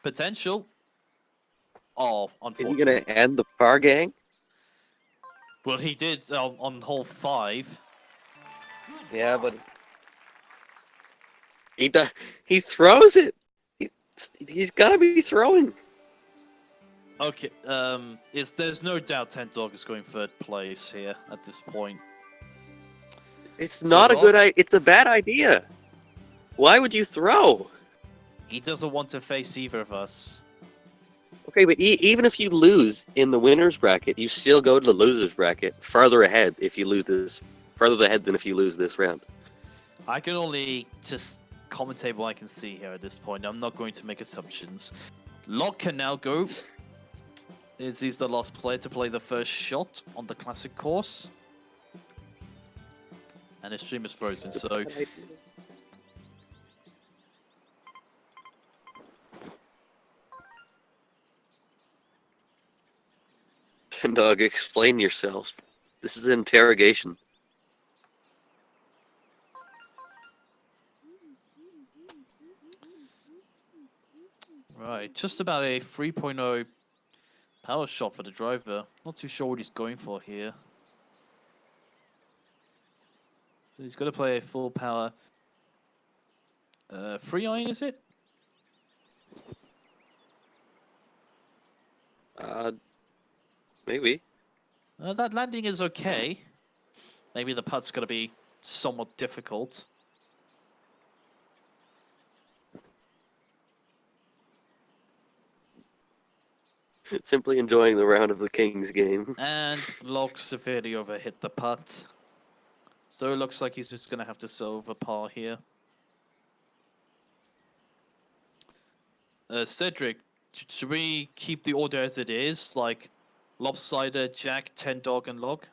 Potential. Oh, Is he unfortunately. gonna end the par gang? Well, he did on hole 5. Good Yeah, ball. but he throws it. He's gotta be throwing. Okay, there's no doubt Ten Dog is going third place here at this point. It's So not a Log- good idea. It's a bad idea. Why would you throw? He doesn't want to face either of us. Okay, but even if you lose in the winners bracket, you still go to the losers bracket farther ahead if you lose this. Further ahead than if you lose this round. I can only just commentate what I can see here at this point. I'm not going to make assumptions. Log can now go. He's the last player to play the first shot on the classic course. And his stream is frozen, so Ten Dog, explain yourself. This is an interrogation. right, just about a 3.0 power shot for the driver. Not too sure what he's going for here. So he's got to play a full power. 3 iron, is it? Maybe. That landing is okay. Maybe the putt's going to be somewhat difficult. Simply enjoying the round of the Kings game. And Log severely overhit the putt. So it looks like he's just going to have to settle over par here. Cedric, should we keep the order as it is? Like Lopsider, Jack, 10 Dog, and Log?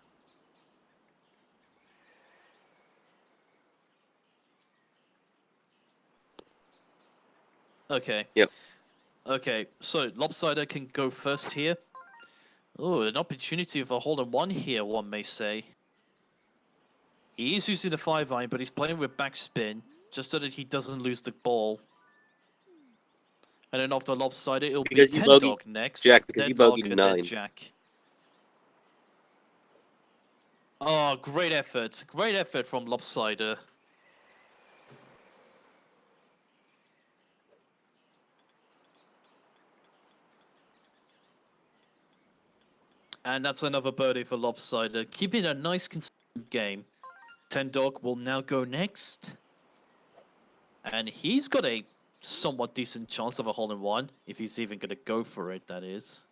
Okay. Yep. Okay, so Lopsider can go first here. Oh, an opportunity for a hole-in-one here, one may say. He is using the 5-iron, but he's playing with backspin, just so that he doesn't lose the ball. And then after Lopsider, it'll Because be you 10 bogeyed- Dog next, Jack, because then you Log, bogeyed and then 9. Jack. Oh, great effort. Great effort from Lopsider. And that's another birdie for Lopsider. Keeping a nice, consistent game. 10 Dog will now go next. And he's got a somewhat decent chance of a hole-in-one, if he's even going to go for it, that is.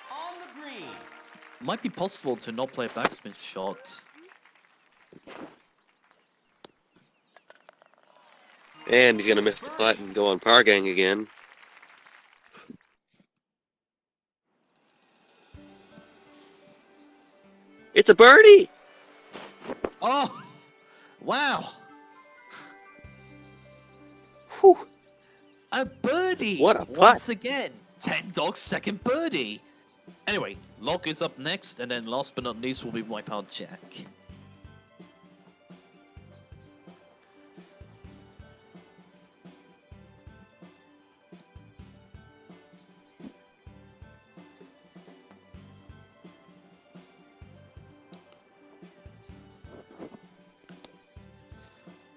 On the green. Might be possible to not play a backspin shot. And he's gonna miss the putt and go on par gang again. It's a birdie! Oh! Wow! Whew. A birdie! What a putt. Once again, 10 Dog's second birdie. Anyway, Log is up next, and then last but not least will be Wipeout Jack.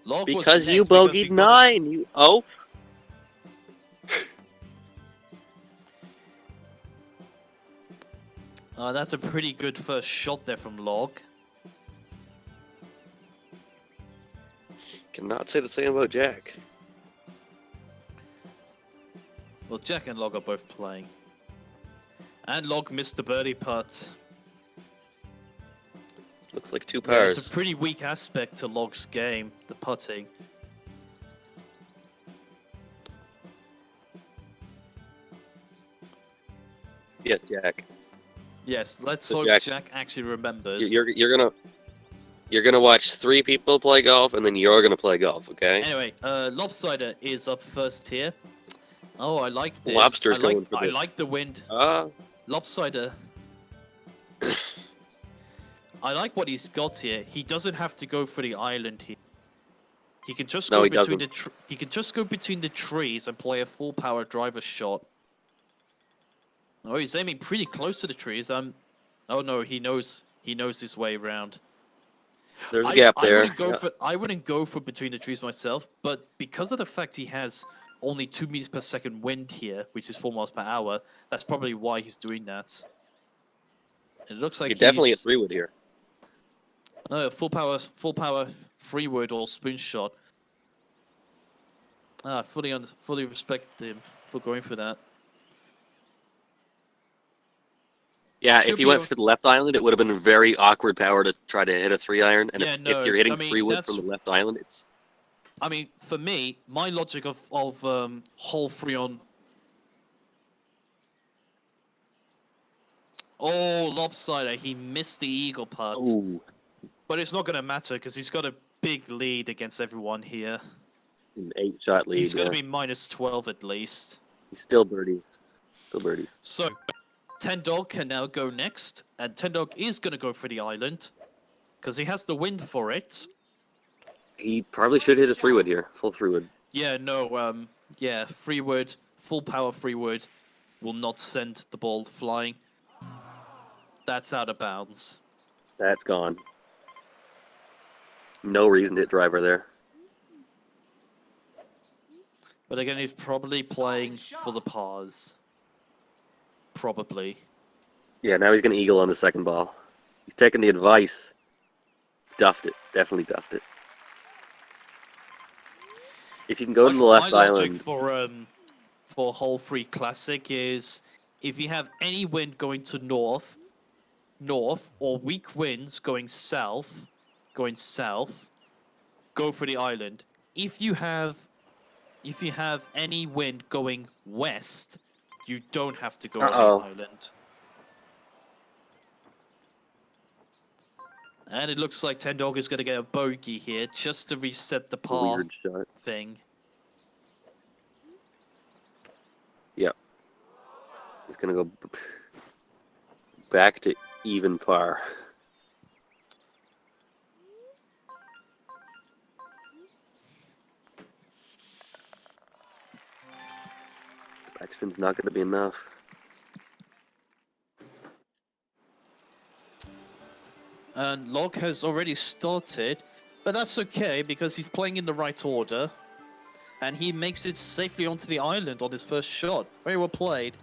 Log was Because you next because he bogeyed got a- 9, you... Oh? That's a pretty good first shot there from Log. Cannot say the same about Jack. Well, Jack and Log are both playing. And Log missed the birdie putt. Looks like 2 Yeah, pars. it's a pretty weak aspect to Log's game, the putting. Yes, Jack. Yes, let's So hope Jack- Jack actually remembers. You're gonna watch 3 people play golf, and then you're gonna play golf, okay? Anyway, Lopsider is up first here. Oh, I like this. Lobster's I like, going for I the- like the wind. Ah, Lopsider. I like what he's got here. He doesn't have to go for the island here. He can just No, go he between doesn't. he can just go between the trees and play a full power driver shot. Oh, he's aiming pretty close to the trees. Oh no, he knows his way around. there's a gap there. I wouldn't go for between the trees myself, but because of the fact he has only 2 meters per second wind here, which is 4 miles per hour, that's probably why he's doing that. It looks like You're definitely a he's 3-wood here. full power freewood or spoon shot. I fully respect him for going for that. Yeah, Should if he be went o- for the left island, it would have been very awkward power to try to hit a 3-iron. And Yeah, if no, you're hitting I mean, 3-wood that's- from the left island, it's... I mean, for me, my logic of hole 3 on. Oh, Lopsider, he missed the eagle putt. Ooh, But it's not going to matter because he's got a big lead against everyone here. an 8-shot lead. He's going Yeah. to be minus 12 at least. He's still birdie. Still birdie. So, 10 Dog can now go next. And 10 Dog is going to go for the island because he has the wind for it. He probably should hit a 3-wood here. Full 3-wood. Yeah, no, yeah, freewood, full power freewood will not send the ball flying. That's out of bounds. That's gone. No reason to hit driver there. But again, he's probably playing Solid for the shot. pause. Probably. Yeah, now he's gonna eagle on the second ball. He's taking the advice. Duffed it. Definitely duffed it. If you can go to the My left logic island, for hole 3 classic is if you have any wind going to north, or weak winds going south, go for the island. If you have any wind going west, you don't have to go for the uh-oh, island. And it looks like Ten Dog is going to get a bogey here just to reset the par weird shot. thing. Yep. He's gonna go back to even par. Backspin's not gonna be enough. And Log has already started, but that's okay because he's playing in the right order. And he makes it safely onto the island on his first shot. Very well played.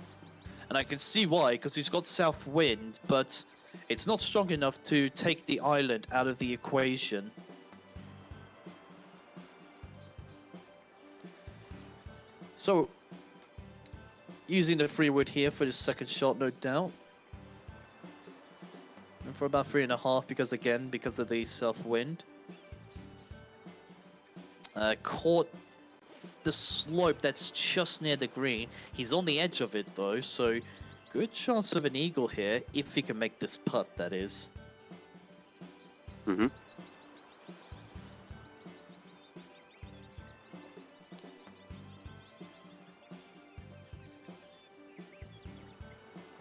And I can see why, because he's got south wind, but it's not strong enough to take the island out of the equation. So, using the free wood here for the second shot, no doubt. And for about 3.5 because of the south wind. Caught the slope that's just near the green. He's on the edge of it though, so good chance of an eagle here if he can make this putt, that is. Mm-hmm.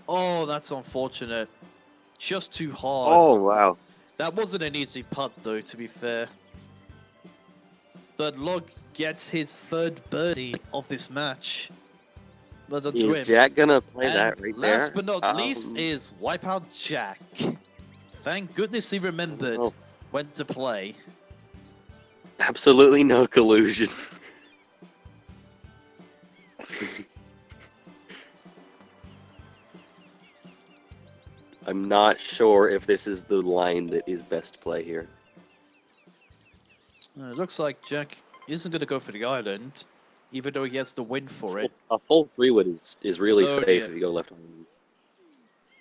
Oh, that's unfortunate. Just too hard. Oh, wow. That wasn't an easy putt though, to be fair. But Log gets his third birdie of this match. But to Is him. Jack gonna play And that right last there? but not least is Wipeout Jack. Thank goodness he remembered Oh. when to play. Absolutely no collusion. I'm not sure if this is the line that is best to play here. It looks like Jack isn't going to go for the island, even though he has the win for it. A full 3-wood is really Oh, safe dear. if you go left.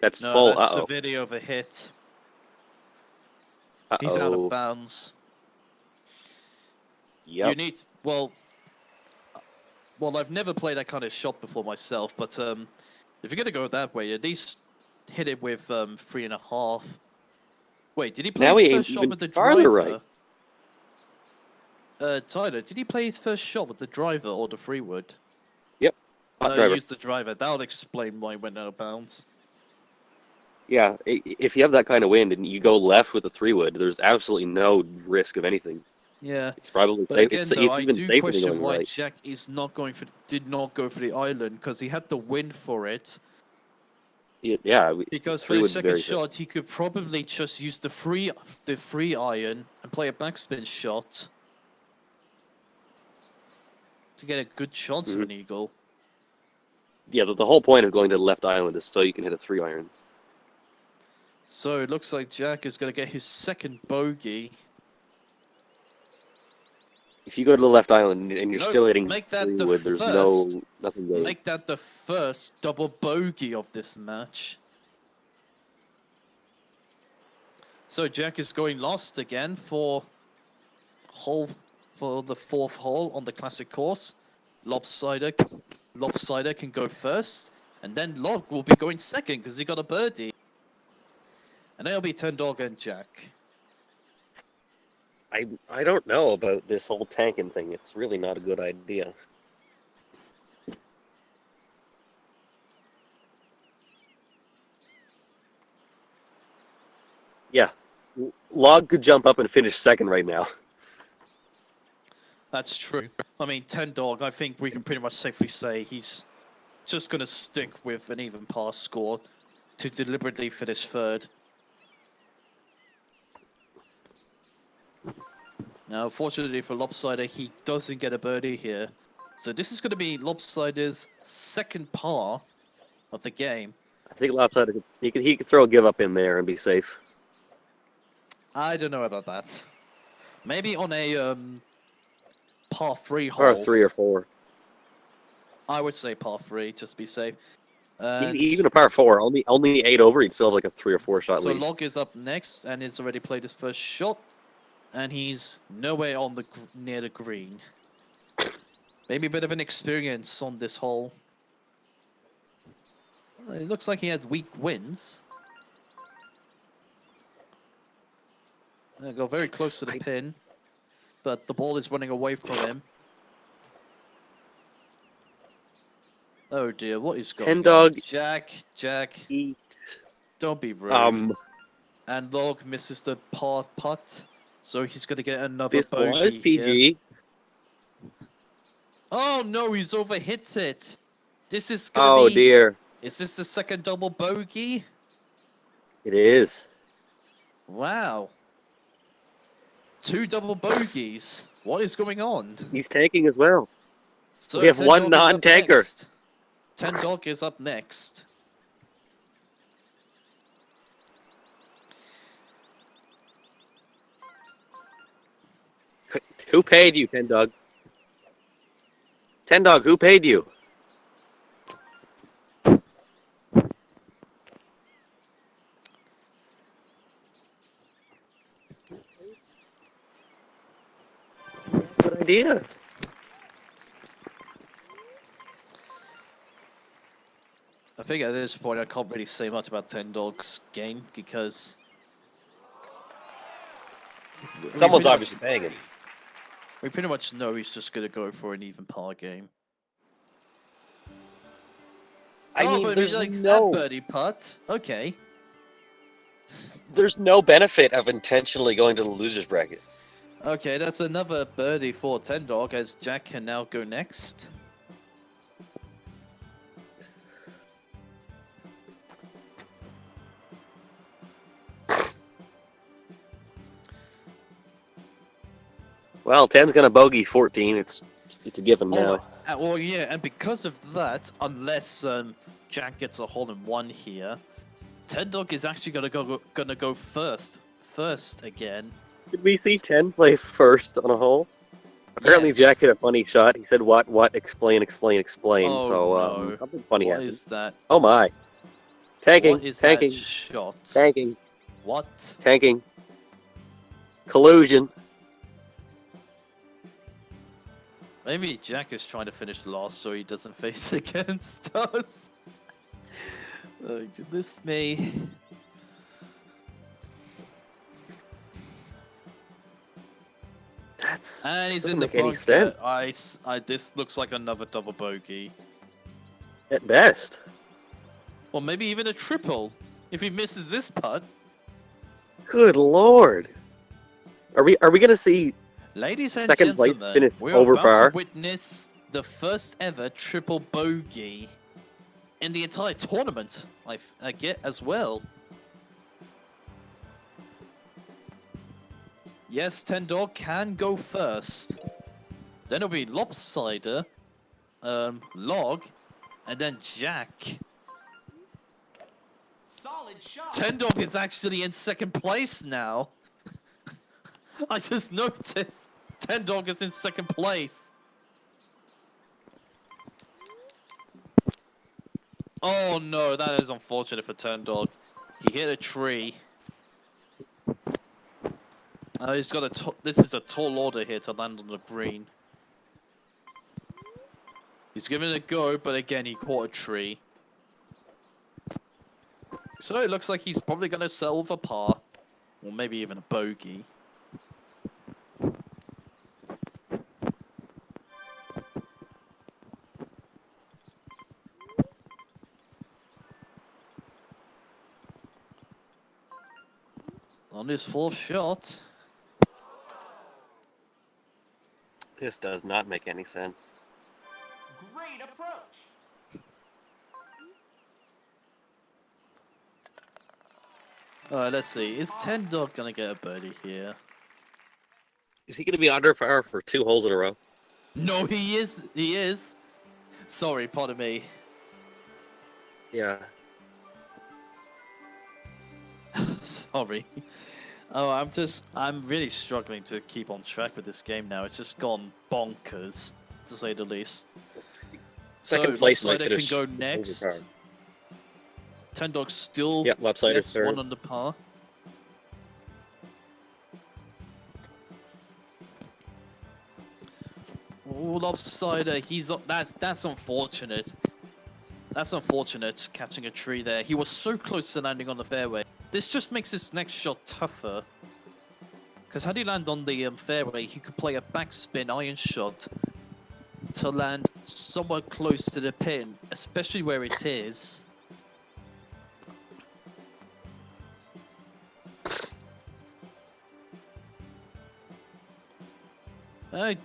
That's No, full. that's Uh-oh. a video of a hit. He's out Uh-oh. of bounds. Yep. You need well, I've never played that kind of shot before myself, but if you're gonna go that way, at least hit it with 3.5. Wait, did he play Now his he first aims shot even with the farther driver? right. Tyler, did he play his first shot with the driver or the 3-wood? Hot driver. Use the driver. That'll explain why he went out of bounds. Yeah, if you have that kind of wind and you go left with a 3-wood, there's absolutely no risk of anything. Yeah. It's probably But safe. again, It's though, I even do safer than question going why right. Jack did not go for the island because he had the win for it. Yeah, Because for 3 the wood's second very safe. shot, he could probably just use the free iron and play a backspin shot to get a good chance of an eagle. Yeah, the whole point of going to the left island is so you can hit a 3-iron. So it looks like Jack is going to get his second bogey. If you go to the left island and you're No, still hitting make that the 3-wood, there's first. nothing going. Make that the first double bogey of this match. So Jack is going last again for the fourth hole on the classic course. Lopsider can go first, and then Log will be going second because he got a birdie. And it'll be Ten Dog and Jack. I don't know about this whole tanking thing. It's really not a good idea. Yeah, Log could jump up and finish second right now. That's true. I mean, Ten Dog, I think we can pretty much safely say he's just going to stick with an even par score to deliberately finish third. Now, fortunately for Lopsider, he doesn't get a birdie here. So this is going to be Lopsider's second par of the game. I think Lopsided, he could throw a give up in there and be safe. I don't know about that. Maybe on a par 3 hole. Or 3 or 4. I would say par 3, just to be safe. Even a par 4, only 8 over, he'd still have like a 3 or 4 shot So lead. Log is up next, and he's already played his first shot, and he's nowhere on the near the green. Maybe a bit of an experience on this hole. It looks like he had weak winds. Go very close to the pin, but the ball is running away from him. Oh dear, what is going on? Dog. Jack, Eat. don't be rude. And Log misses the par putt, so he's going to get another This bogey was here. PG. Oh no, he's overhit it. This is going to Oh be... dear. Is this the second double bogey? It is. Wow. 2 double bogeys. What is going on? He's tanking as well. So We have 10 one Dog is up non-tanker. next. 10 Dog is up next. Who paid you, 10 Dog? 10 Dog, who paid you? Good idea. I think at this point I can't really say much about 10 Dog's game because Someone's pretty obviously paying him. we pretty much know he's just going to go for an even par game. I mean, but there's he likes no, that birdie putt. Okay. there's no benefit of intentionally going to the loser's bracket. Okay, that's another birdie for 10 Dog as Jack can now go next. Well, 10's gonna bogey 14. It's a given now. Well, yeah, and because of that, unless Jack gets a hole in one here, 10 Dog is actually gonna go first again. Did we see 10 play first on a hole? Apparently, Yes. Jack hit a funny shot. He said, "What? Explain." Oh, So no. something funny What happened. is that? Oh my! Tanking, What is tanking, that shot? tanking, What? tanking. Collusion. Maybe Jack is trying to finish last so he doesn't face against us. Oh, goodness me. That's And he's doesn't in the make any bunker. sense. This looks like another double bogey. At best. Or maybe even a triple. If he misses this putt. Good lord. Are we gonna see? Ladies and Second place gentlemen, finish we're over about par. to witness the first ever triple bogey in the entire tournament. I get as well. Yes, 10 Dog can go first. Then it'll be Lopsider, Log, and then Jack. Solid shot. 10 Dog is actually in second place now. I just noticed 10 Dog is in second place. Oh no, that is unfortunate for 10 Dog. He hit a tree. He's got this is a tall order here to land on the green. He's giving it a go, but again he caught a tree. So it looks like he's probably going to settle for par, or maybe even a bogey. On his fourth shot. This does not make any sense. Great approach. Alright, let's see. Is 10 Dog going to get a birdie here? Is he gonna be under par for 2 holes in a row? No, he is. He is. Sorry, pardon me. Yeah. Sorry. Oh, I'm really struggling to keep on track with this game now. It's just gone bonkers, to say the least. Second So, place might Lopsider can finish go overpowered. next. Ten Dog still, Yeah, Lopsider yes, third. one under par. Oh, Lopsider, that's unfortunate. That's unfortunate, catching a tree there. He was so close to landing on the fairway. This just makes his next shot tougher. Because had he land on the fairway, he could play a backspin iron shot to land somewhat close to the pin, especially where it is.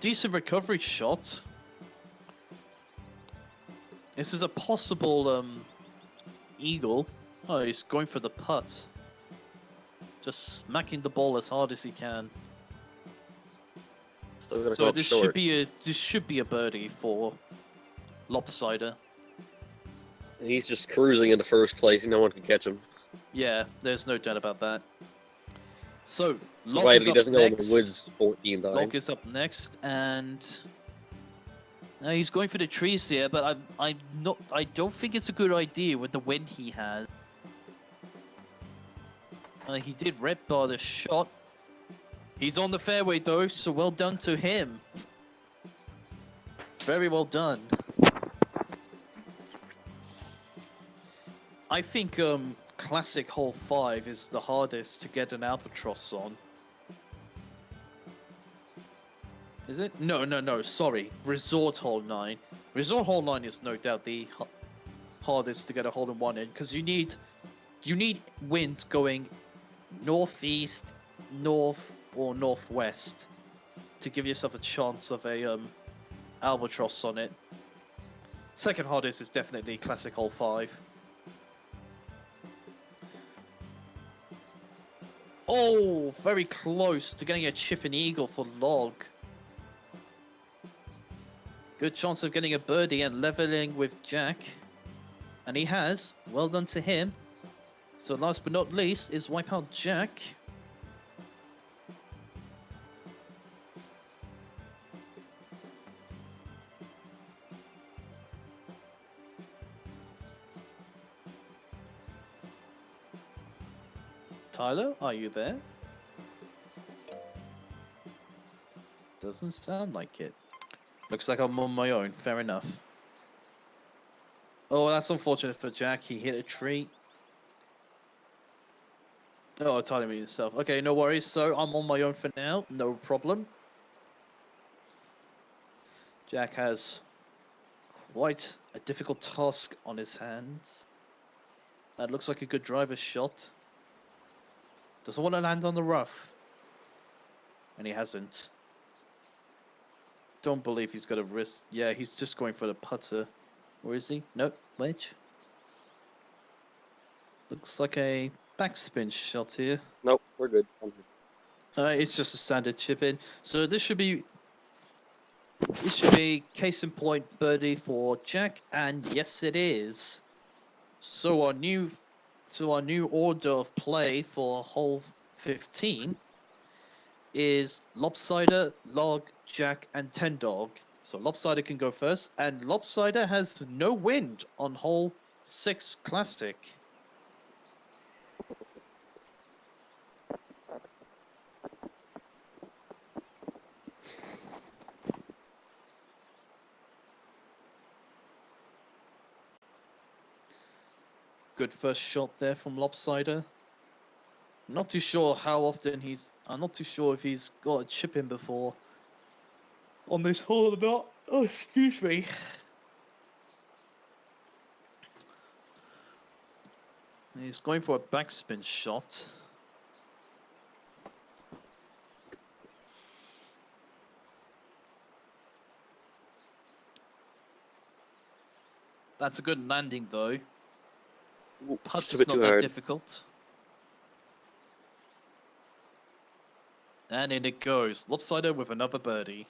Decent recovery shot. This is a possible eagle. Oh, he's going for the putt. Just smacking the ball as hard as he can. Still gonna So come up this short. should be a birdie for Lopsider. He's just cruising into first place. No one can catch him. Yeah, there's no doubt about that. So Locke Provided is he up doesn't go in next. the woods 14 times. Locke is up next, and he's going for the trees here. But I don't think it's a good idea with the wind he has. He did red bar the shot. He's on the fairway though, so well done to him. Very well done. I think classic hole 5 is the hardest to get an albatross on. Is it? No, sorry. Resort hole 9. Resort hole 9 is no doubt the hardest to get a hole in one in, because you need winds going northeast, north, or northwest to give yourself a chance of a albatross on it. Second hardest is definitely classic hole 5. Oh, very close to getting a chipping eagle for Log. Good chance of getting a birdie and leveling with Jack. And he has. Well done to him. So last but not least is Wipeout Jack. Tyler, are you there? Doesn't sound like it. Looks like I'm on my own. Fair enough. Oh, that's unfortunate for Jack. He hit a tree. Oh, Tyler me yourself. Okay, no worries. So I'm on my own for now. No problem. Jack has quite a difficult task on his hands. That looks like a good driver's shot. Doesn't want to land on the rough. And he hasn't. Don't believe he's got a risk. Yeah, he's just going for the putter. Where is he? Nope, wedge. Looks like a backspin shot here. Nope, we're good. It's just a standard chip in. So this should be case in point birdie for Jack, and yes it is. So our new order of play for hole 15 is Lopsider, Log, Jack, and Ten Dog. So Lopsider can go first, and Lopsider has no wind on hole 6 Classic. Good first shot there from Lopsider. Not too sure how often I'm not too sure if he's got a chip in before on this hole or not. Oh, excuse me. He's going for a backspin shot. That's a good landing though. Ooh, Putt just a is bit not too that hard. difficult. And in it goes. Lopsider with another birdie.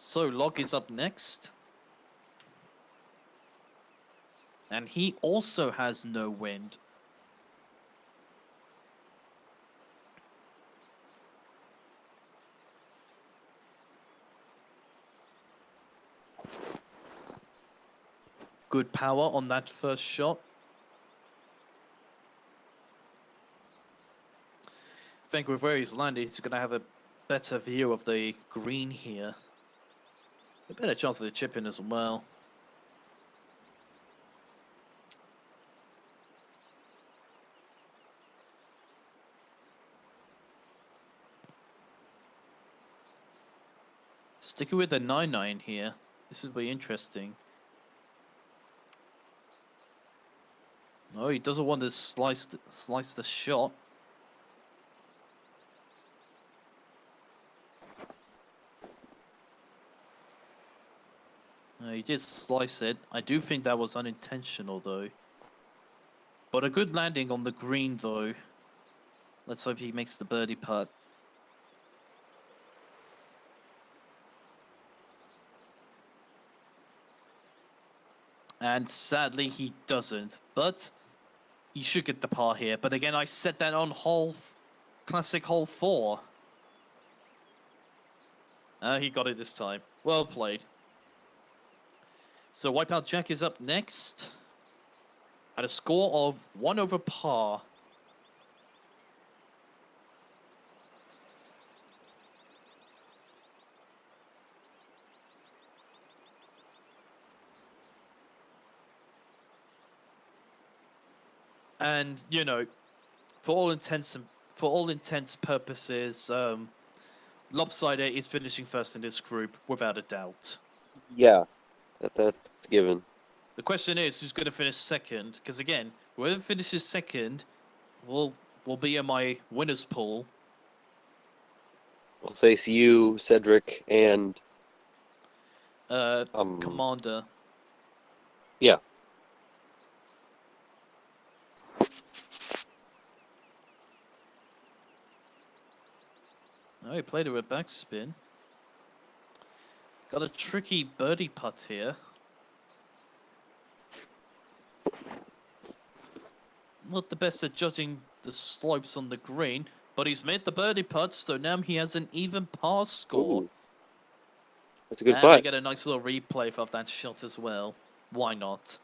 So Log is up next. And he also has no wind. Good power on that first shot. I think with where he's landed, he's going to have a better view of the green here. A better chance of the chip in as well. Sticking with the 9-9 here. This will be interesting. No, he doesn't want to slice the shot. No, he did slice it. I do think that was unintentional though. But a good landing on the green though. Let's hope he makes the birdie putt. And sadly he doesn't. But he should get the par here. But again, I set that on classic hole 4. He got it this time. Well played. So Wipeout Jack is up next. At a score of 1 over par. And you know, for all intents purposes, Lopsider is finishing first in this group without a doubt. Yeah, that's given. The question is, who's going to finish second? Because again, whoever finishes second will be in my winners pool. We'll face you, Cedric, and Commander. Yeah. Oh, he played it with backspin. Got a tricky birdie putt here. Not the best at judging the slopes on the green, but he's made the birdie putt, so now he has an even par score. Ooh. That's a good And putt. we get a nice little replay of that shot as well. Why not?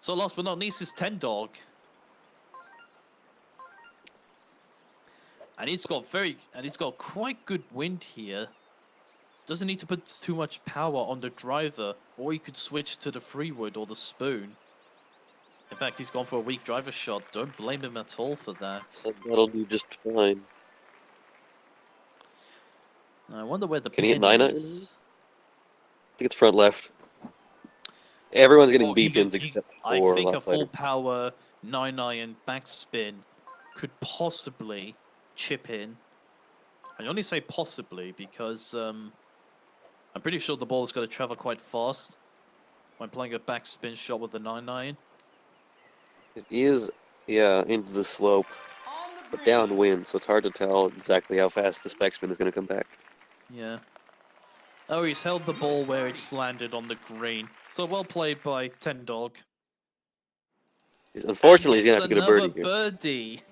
So last but not least is Ten Dog. And he's got quite good wind here. Doesn't need to put too much power on the driver, or he could switch to the freewood or the spoon. In fact, he's gone for a weak driver shot. Don't blame him at all for that. That'll do just fine. I wonder where the Can he hit pin 9-iron? is. I think it's front left. Everyone's getting Oh, B pins except I for think a Lopsider. full power 9-iron backspin could possibly chip in. I only say possibly because I'm pretty sure the ball is going to travel quite fast when playing a backspin shot with the 9-iron. It is, yeah, into the slope, On the but green. downwind, so it's hard to tell exactly how fast this backspin is going to come back. Yeah. Oh, he's held the ball where it's landed on the green. So well played by Ten Dog. Unfortunately, And he's going to have to get a birdie it's here. another birdie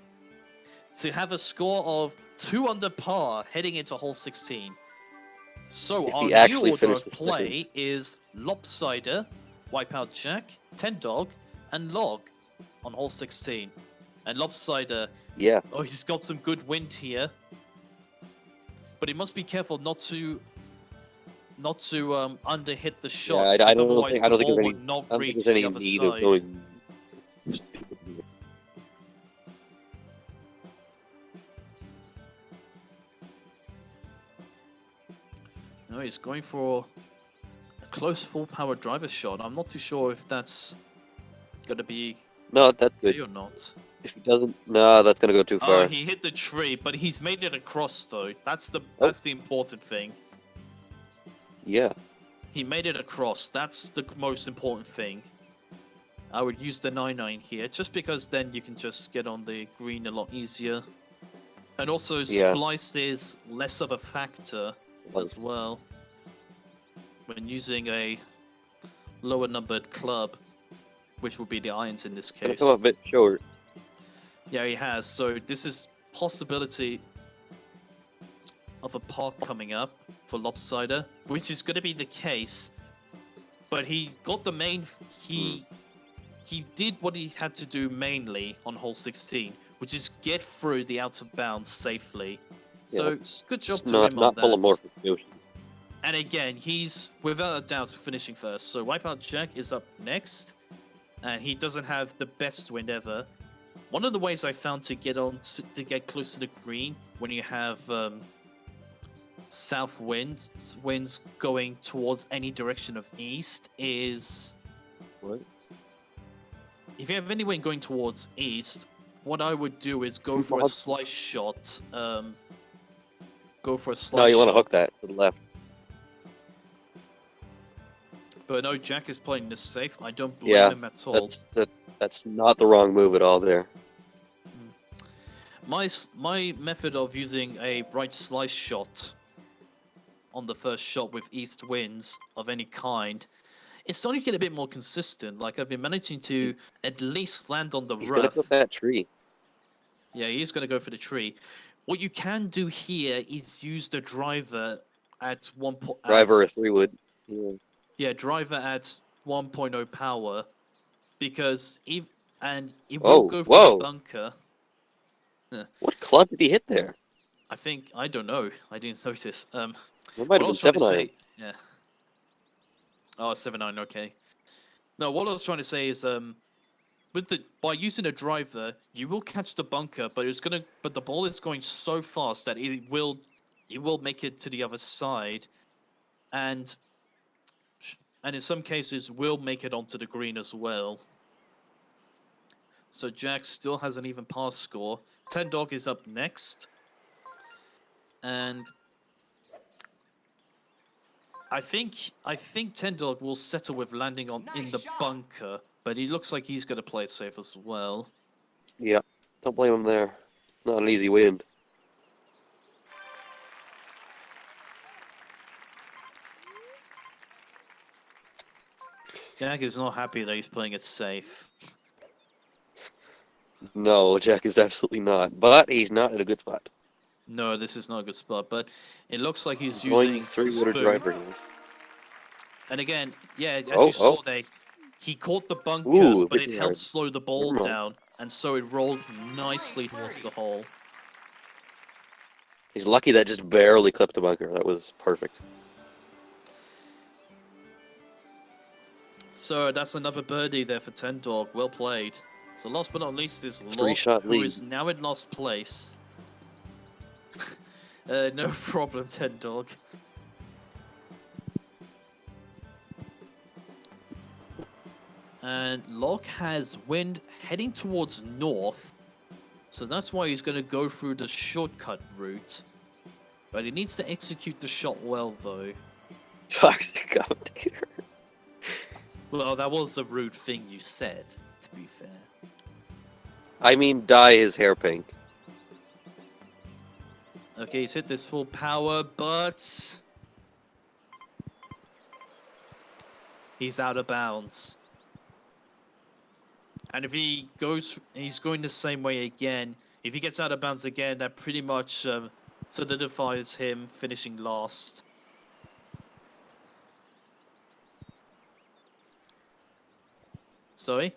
to have a score of 2 under par heading into hole 16. So If our he new actually order of finishes play is Lopsider, Wipeout Jack, Ten Dog, and Log on hole 16. And Lopsider, Yeah, oh, he's got some good wind here, but he must be careful not to underhit the shot. yeah, I because don't otherwise think the there's ball any, would not I don't think reach there's any the other need of side. going stupid here. No, he's going for a close full power driver shot. I'm not too sure if that's going to be No, that's okay good. or not. If he doesn't, no, that's going to go too Oh, far. he hit the tree, but he's made it across though. That's Oh. the important thing. Yeah, He made it across. That's the most important thing. I would use the 9-9 here, just because then you can just get on the green a lot easier. And also, Yeah. splice is less of a factor as well. when using a lower numbered club, which would be the irons in this Gonna case. come up a bit short. Yeah, he has. So this is possibility of a park coming up for Lopsider, which is going to be the case. But he got the main. He did what he had to do mainly on hole 16, which is get through the out of bounds safely. So it's good job just to him on not that. full of morphic Yoshi. And again, he's without a doubt finishing first. So Wipeout Jack is up next, and he doesn't have the best wind ever. One of the ways I found to get get close to the green when you have south winds going towards any direction of east is What? if you have any wind going towards east, what I would do is go for a What? slice shot. Go for a slice. No, you want to shot. hook that to the left. But no, Jack is playing this safe. I don't blame him at all. That's not the wrong move at all there. My method of using a right slice shot on the first shot with east winds of any kind, it's starting to get a bit more consistent. Like I've been managing to at least land on the He's gonna rough. clip that tree. Yeah, he's going to go for the tree. What you can do here is use the driver at one point. Driver or 3-wood. Yeah. Yeah, driver at 1.0 power, because it will Whoa, go for whoa. the bunker. What club did he hit there? I don't know. I didn't notice. It What might I have been was trying to 7-iron. say, yeah. Oh, 7-9, okay. No, what I was trying to say is, by using a driver, you will catch the bunker, but the ball is going so fast that it will make it to the other side, and in some cases will make it onto the green as well. So Jack still has an even pass score. Ten Dog is up next, and I think Ten Dog will settle with landing in the bunker, but he looks like he's going to play it safe as well. Yeah, don't blame him there. Not an easy win. Jack is not happy that he's playing it safe. No, Jack is absolutely not. But he's not in a good spot. No, this is not a good spot, but it looks like he's Going using 3-wooder spoon. driver here. And again, yeah, as Oh, you saw oh. there, he caught the bunker, Ooh, but bit it too helped hard. slow the ball Never mind. down, and so it rolled nicely towards the hole. He's lucky that just barely clipped the bunker. That was perfect. So that's another birdie there for Ten Dog. Well played. So last but not least is Locke, Three-shot who lead. is now in last place. No problem, Ten Dog. And Locke has wind heading towards north, so that's why he's going to go through the shortcut route. But he needs to execute the shot well, though. Toxic commentator. Well, that was a rude thing you said, to be fair. I mean, dye his hair pink. Okay, he's hit this full power, but he's out of bounds. And if he goes, he's going the same way again. If he gets out of bounds again, that pretty much solidifies him finishing last. Sorry?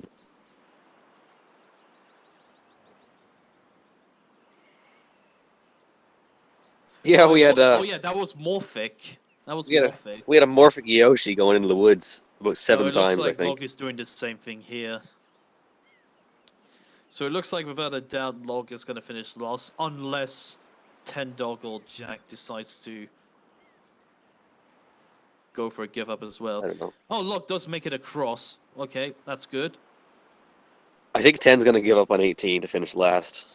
Yeah, we had Oh yeah, that was Morphic. That was we had a Morphic. we had a morphic Yoshi going into the woods about So 7 it looks times, I like think. Log is doing the same thing here. So it looks like without a doubt Log is going to finish last, unless Ten Dog or Jack decides to go for a give up as I well. don't know. Oh, Log does make it across. Okay, that's good. I think 10's gonna give up on 18 to finish last.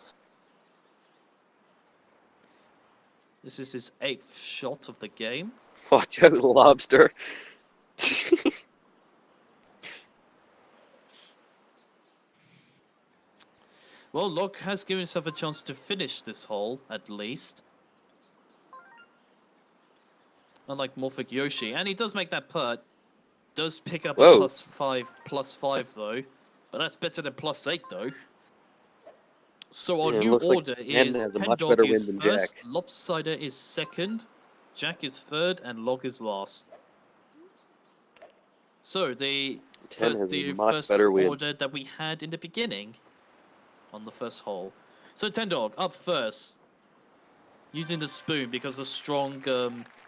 This is his 8th shot of the game. Watch out, lobster. Well, Log has given himself a chance to finish this hole, at least. unlike Morphic Yoshi, and he does make that putt. Does pick up Whoa. a +5 though, but that's better than +8 though. So our Yeah, it new looks like order Ken is has a Ten much Dog better is win than first, Jack. Lopsider is second, Jack is third, and Log is last. So the Ken has a much first better win. order that we had in the beginning on the first hole. So Ten Dog up first, using the spoon because the strong.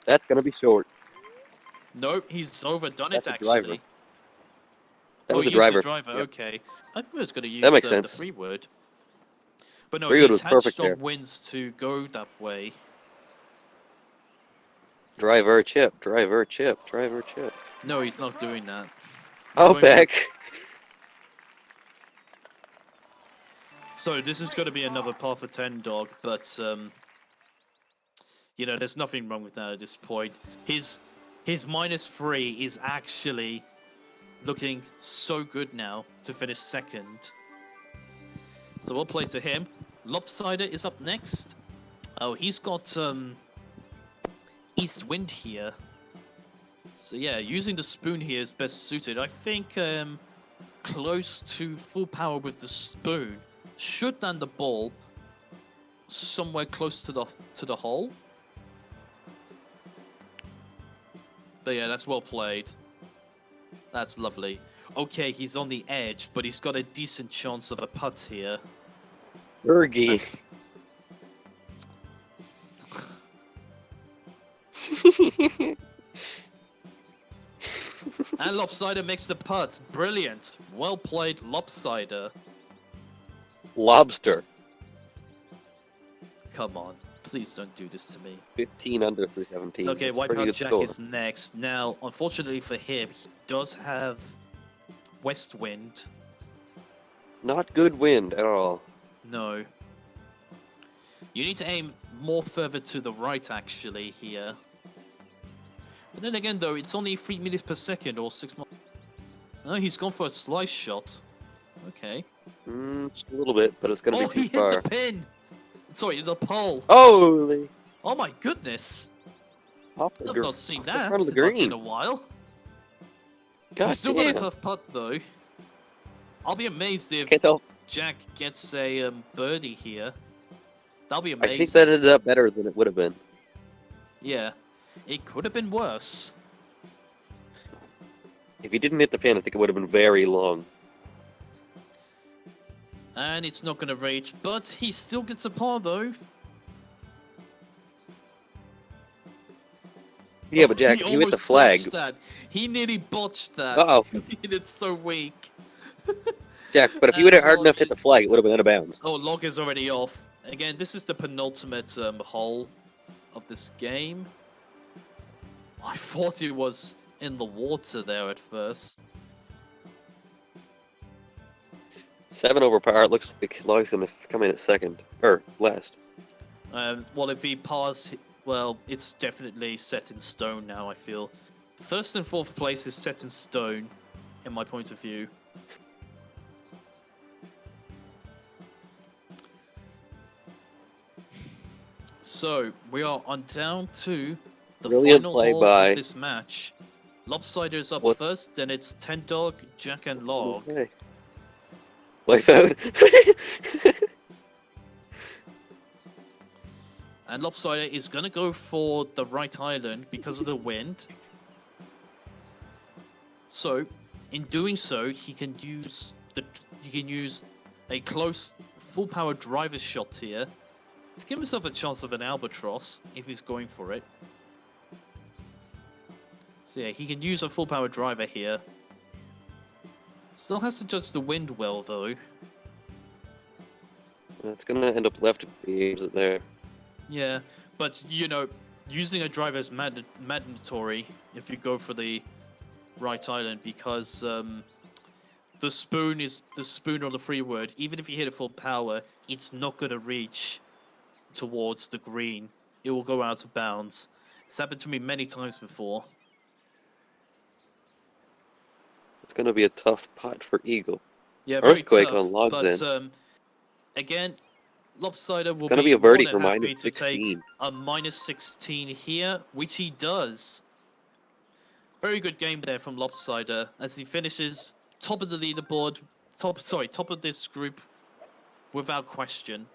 That's gonna be short. Nope, he's overdone That's it a driver. actually. That Oh, was he a used driver. the driver. Yep. Okay, I think he was going to use That makes the sense. 3-wood. But no, 3-wood he's was had perfect strong there. winds to go that way. Driver chip, driver chip, driver chip. No, he's not doing that. He's Oh, going for- Beck. So this is going to be another par for 10 Dog, but you know, there's nothing wrong with that at this point. His -3 is actually looking so good now to finish second. So we'll play to him. Lopsider is up next. Oh, he's got east wind here. So yeah, using the spoon here is best suited. I think close to full power with the spoon should land the ball somewhere close to the hole. But yeah, that's well played. That's lovely. Okay, he's on the edge, but he's got a decent chance of a putt here. Bergie. And Lopsider makes the putt. Brilliant. Well played, Lopsider. Lobster. Come on. Please don't do this to me. 15 under 317. Okay, That's a pretty Wipeout good Jack score. is next. Now, unfortunately for him, he does have west wind. Not good wind at all. No. You need to aim more further to the right, actually, here. But then again, though, it's only 3 meters per second or 6 miles. Oh, he's gone for a slice shot. Okay. Just a little bit, but it's gonna Oh, be he too far. hit the pin! Sorry, the pole. Holy! Oh my goodness! Off the, I've not seen off the that front of the much in green. a while. God He's still got a damn. tough putt, though. I'll be amazed if Can't tell. Jack gets a birdie here. That'll be I amazing. think that ended up better than it would have been. Yeah. It could have been worse. If he didn't hit the pin, I think it would have been very long. And it's not going to reach, but he still gets a par, though. Yeah, but Jack, He if you hit the almost flag. botched that. He nearly botched that. Uh-oh. Because he hit it so weak. Jack, but if you hit it hard enough to hit the flag, it would have been out of bounds. Oh, Log is already off. Again, this is the penultimate hole of this game. I thought it was in the water there at first. 7 over par. It looks like Log's gonna come in at second or last. Well, if he pars, well, it's definitely set in stone now, I feel. First and fourth place is set in stone, in my point of view. So, we are on down to the Brilliant final play hole by- of this match. Lopsider is up What's- first, then it's Ten Dog, Jack, and Log. Wife out. And Lopsider is going to go for the right island because of the wind. So, in doing so, he can use a close full power driver shot here to give himself a chance of an albatross if he's going for it. So yeah, he can use a full power driver here. Still has to judge the wind well though. It's gonna end up left if he aims it there. Yeah, but you know, using a driver is mandatory if you go for the right island because the spoon on the free word. Even if you hit it full power, it's not going to reach towards the green. It will go out of bounds. It's happened to me many times before. It's gonna be a tough putt for Eagle. Yeah, very Earthquake tough, on Log's but end. again, Lopsider will Gonna be a more birdie than for happy minus to take 16. a minus 16 here, which he does. Very good game there from Lopsider as he finishes top of the leaderboard, top of this group without question.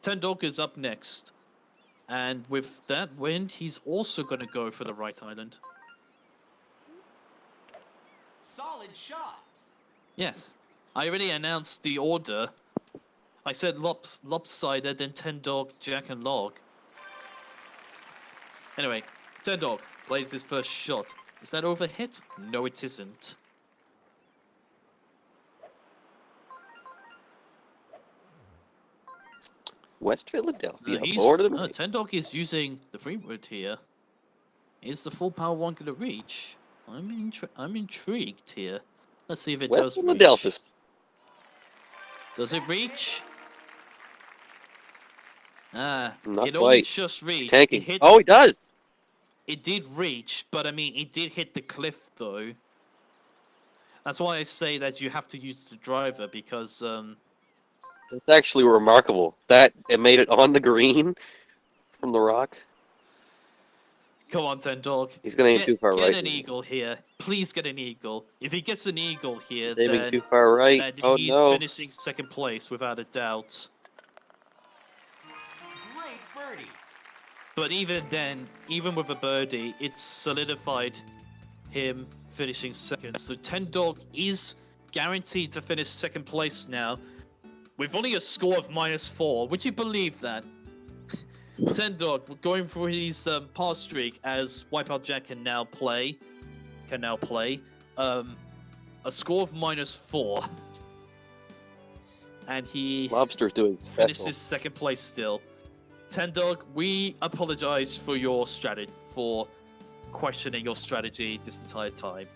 Ten Dog is up next. And with that win, he's also going to go for the right island. Solid shot. Yes. I already announced the order. I said Lopsider, then Ten Dog, Jack, and Log. Anyway, Ten Dog plays his first shot. Is that over hit? No, it isn't. West Philadelphia, He's, board of the night. Ten Dog is using the free wood here. Is the full power one going to reach? I'm intrigued here. Let's see if it West does Philadelphia. reach. Does it reach? Not it only quite. just He's reached. tanking. It hit. Oh, he does. It did reach, but I mean, it did hit the cliff though. That's why I say that you have to use the driver because It's actually remarkable that it made it on the green from the rock. come on, Ten Dog. He's gonna aim too far Get right. an eagle here. Please get an eagle. If he gets an eagle here, He's aiming then, too far right. then Oh he's no! finishing second place without a doubt. Great birdie. But even then, even with a birdie, it's solidified him finishing second. So Ten Dog is guaranteed to finish second place now, with only a score of -4. Would you believe that? Ten Dog going for his par streak as Wipeout Jack can now play. A score of -4, and he Lobster's doing special. finishes second place still. Ten Dog, we apologize for your strategy, for questioning your strategy this entire time.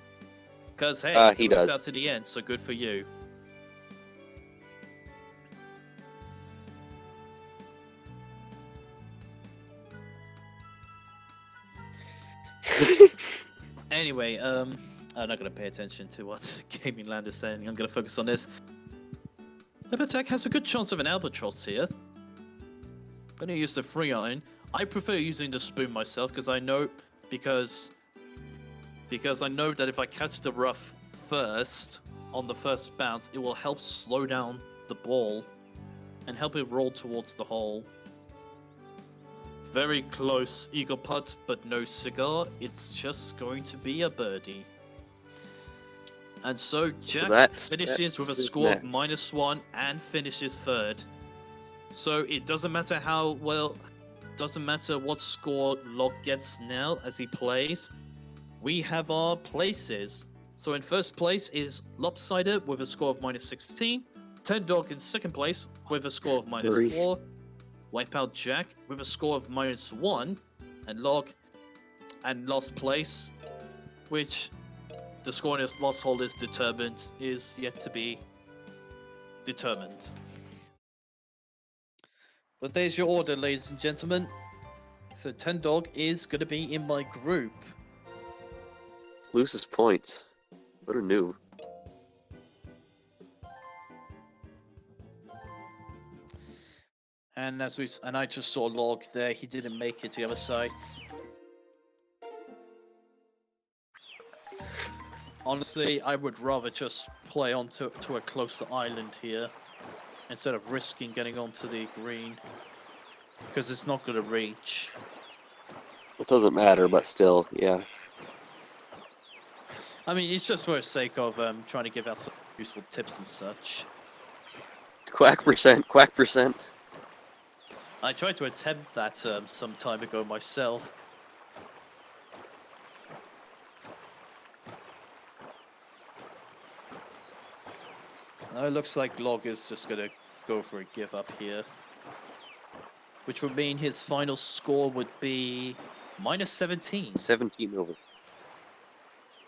Because hey, He it worked does. out to the end, so good for you. Anyway, I'm not gonna pay attention to what Gaming Land is saying. I'm gonna focus on this. Libertech has a good chance of an albatross here. I'm gonna use the free iron. I prefer using the spoon myself because I know that if I catch the rough first on the first bounce, it will help slow down the ball and help it roll towards the hole. Very close eagle putt, but no cigar. It's just going to be a birdie. And so Jack finishes with a score of -1 and finishes third. So it doesn't matter doesn't matter what score Log gets now as he plays. We have our places. So in first place is Lopsider with a score of -16. Ten Dog in second place with a score of -4. Wipeout Jack with a score of -1. And Log and last place, which the score in his last hole is determined, is yet to be determined. But there's your order, ladies and gentlemen. So Ten Dog is going to be in my group. Loses points. What a noob. And I just saw Log there. He didn't make it to the other side. Honestly, I would rather just play on to a closer island here instead of risking getting onto the green because it's not going to reach. It doesn't matter, but still, yeah. I mean, it's just for the sake of trying to give out some useful tips and such. Quack percent, quack percent. I tried to attempt that some time ago myself. It looks like Log is just going to go for a give up here. Which would mean his final score would be -17. 17 over.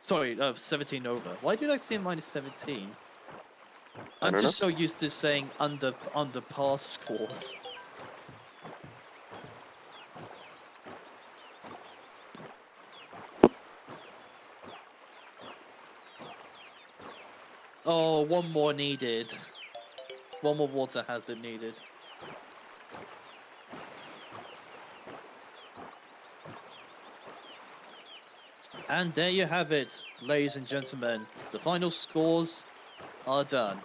Sorry, 17 over. Why did I say -17? I I'm don't just so used to saying under par scores. Oh, one more needed. One more water hazard needed. And there you have it, ladies and gentlemen. The final scores are done.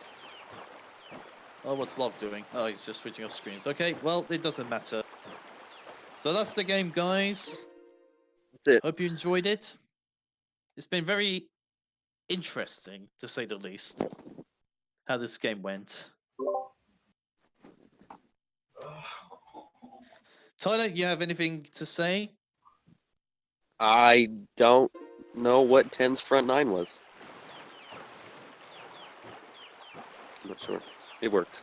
Oh, what's Log doing? Oh, he's just switching off screens. Okay, well, it doesn't matter. So that's the game, guys. That's it. Hope you enjoyed it. It's been very interesting, to say the least, how this game went. Tyler, you have anything to say? I don't know what 10's front 9 was. I'm not sure. It worked.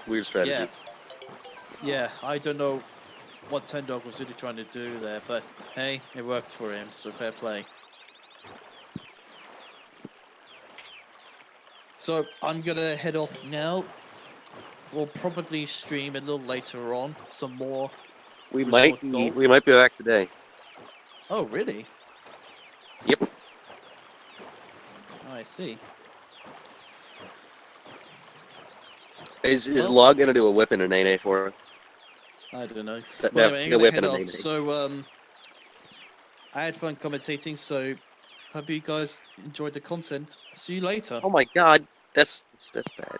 Weird strategy. Yeah, I don't know what Ten Dog was really trying to do there, but hey, it worked for him, so fair play. So I'm gonna head off now. We'll probably stream a little later on some more. We Resort might golf. we might be back today. Oh, really? Yep. Oh, I see. Is Well- Log gonna do a whip and a nay for us? I don't know. But Well, no, anyway, I'm a gonna whip head and a off. nay. So I had fun commentating. So hope you guys enjoyed the content. See you later. Oh my god, that's bad.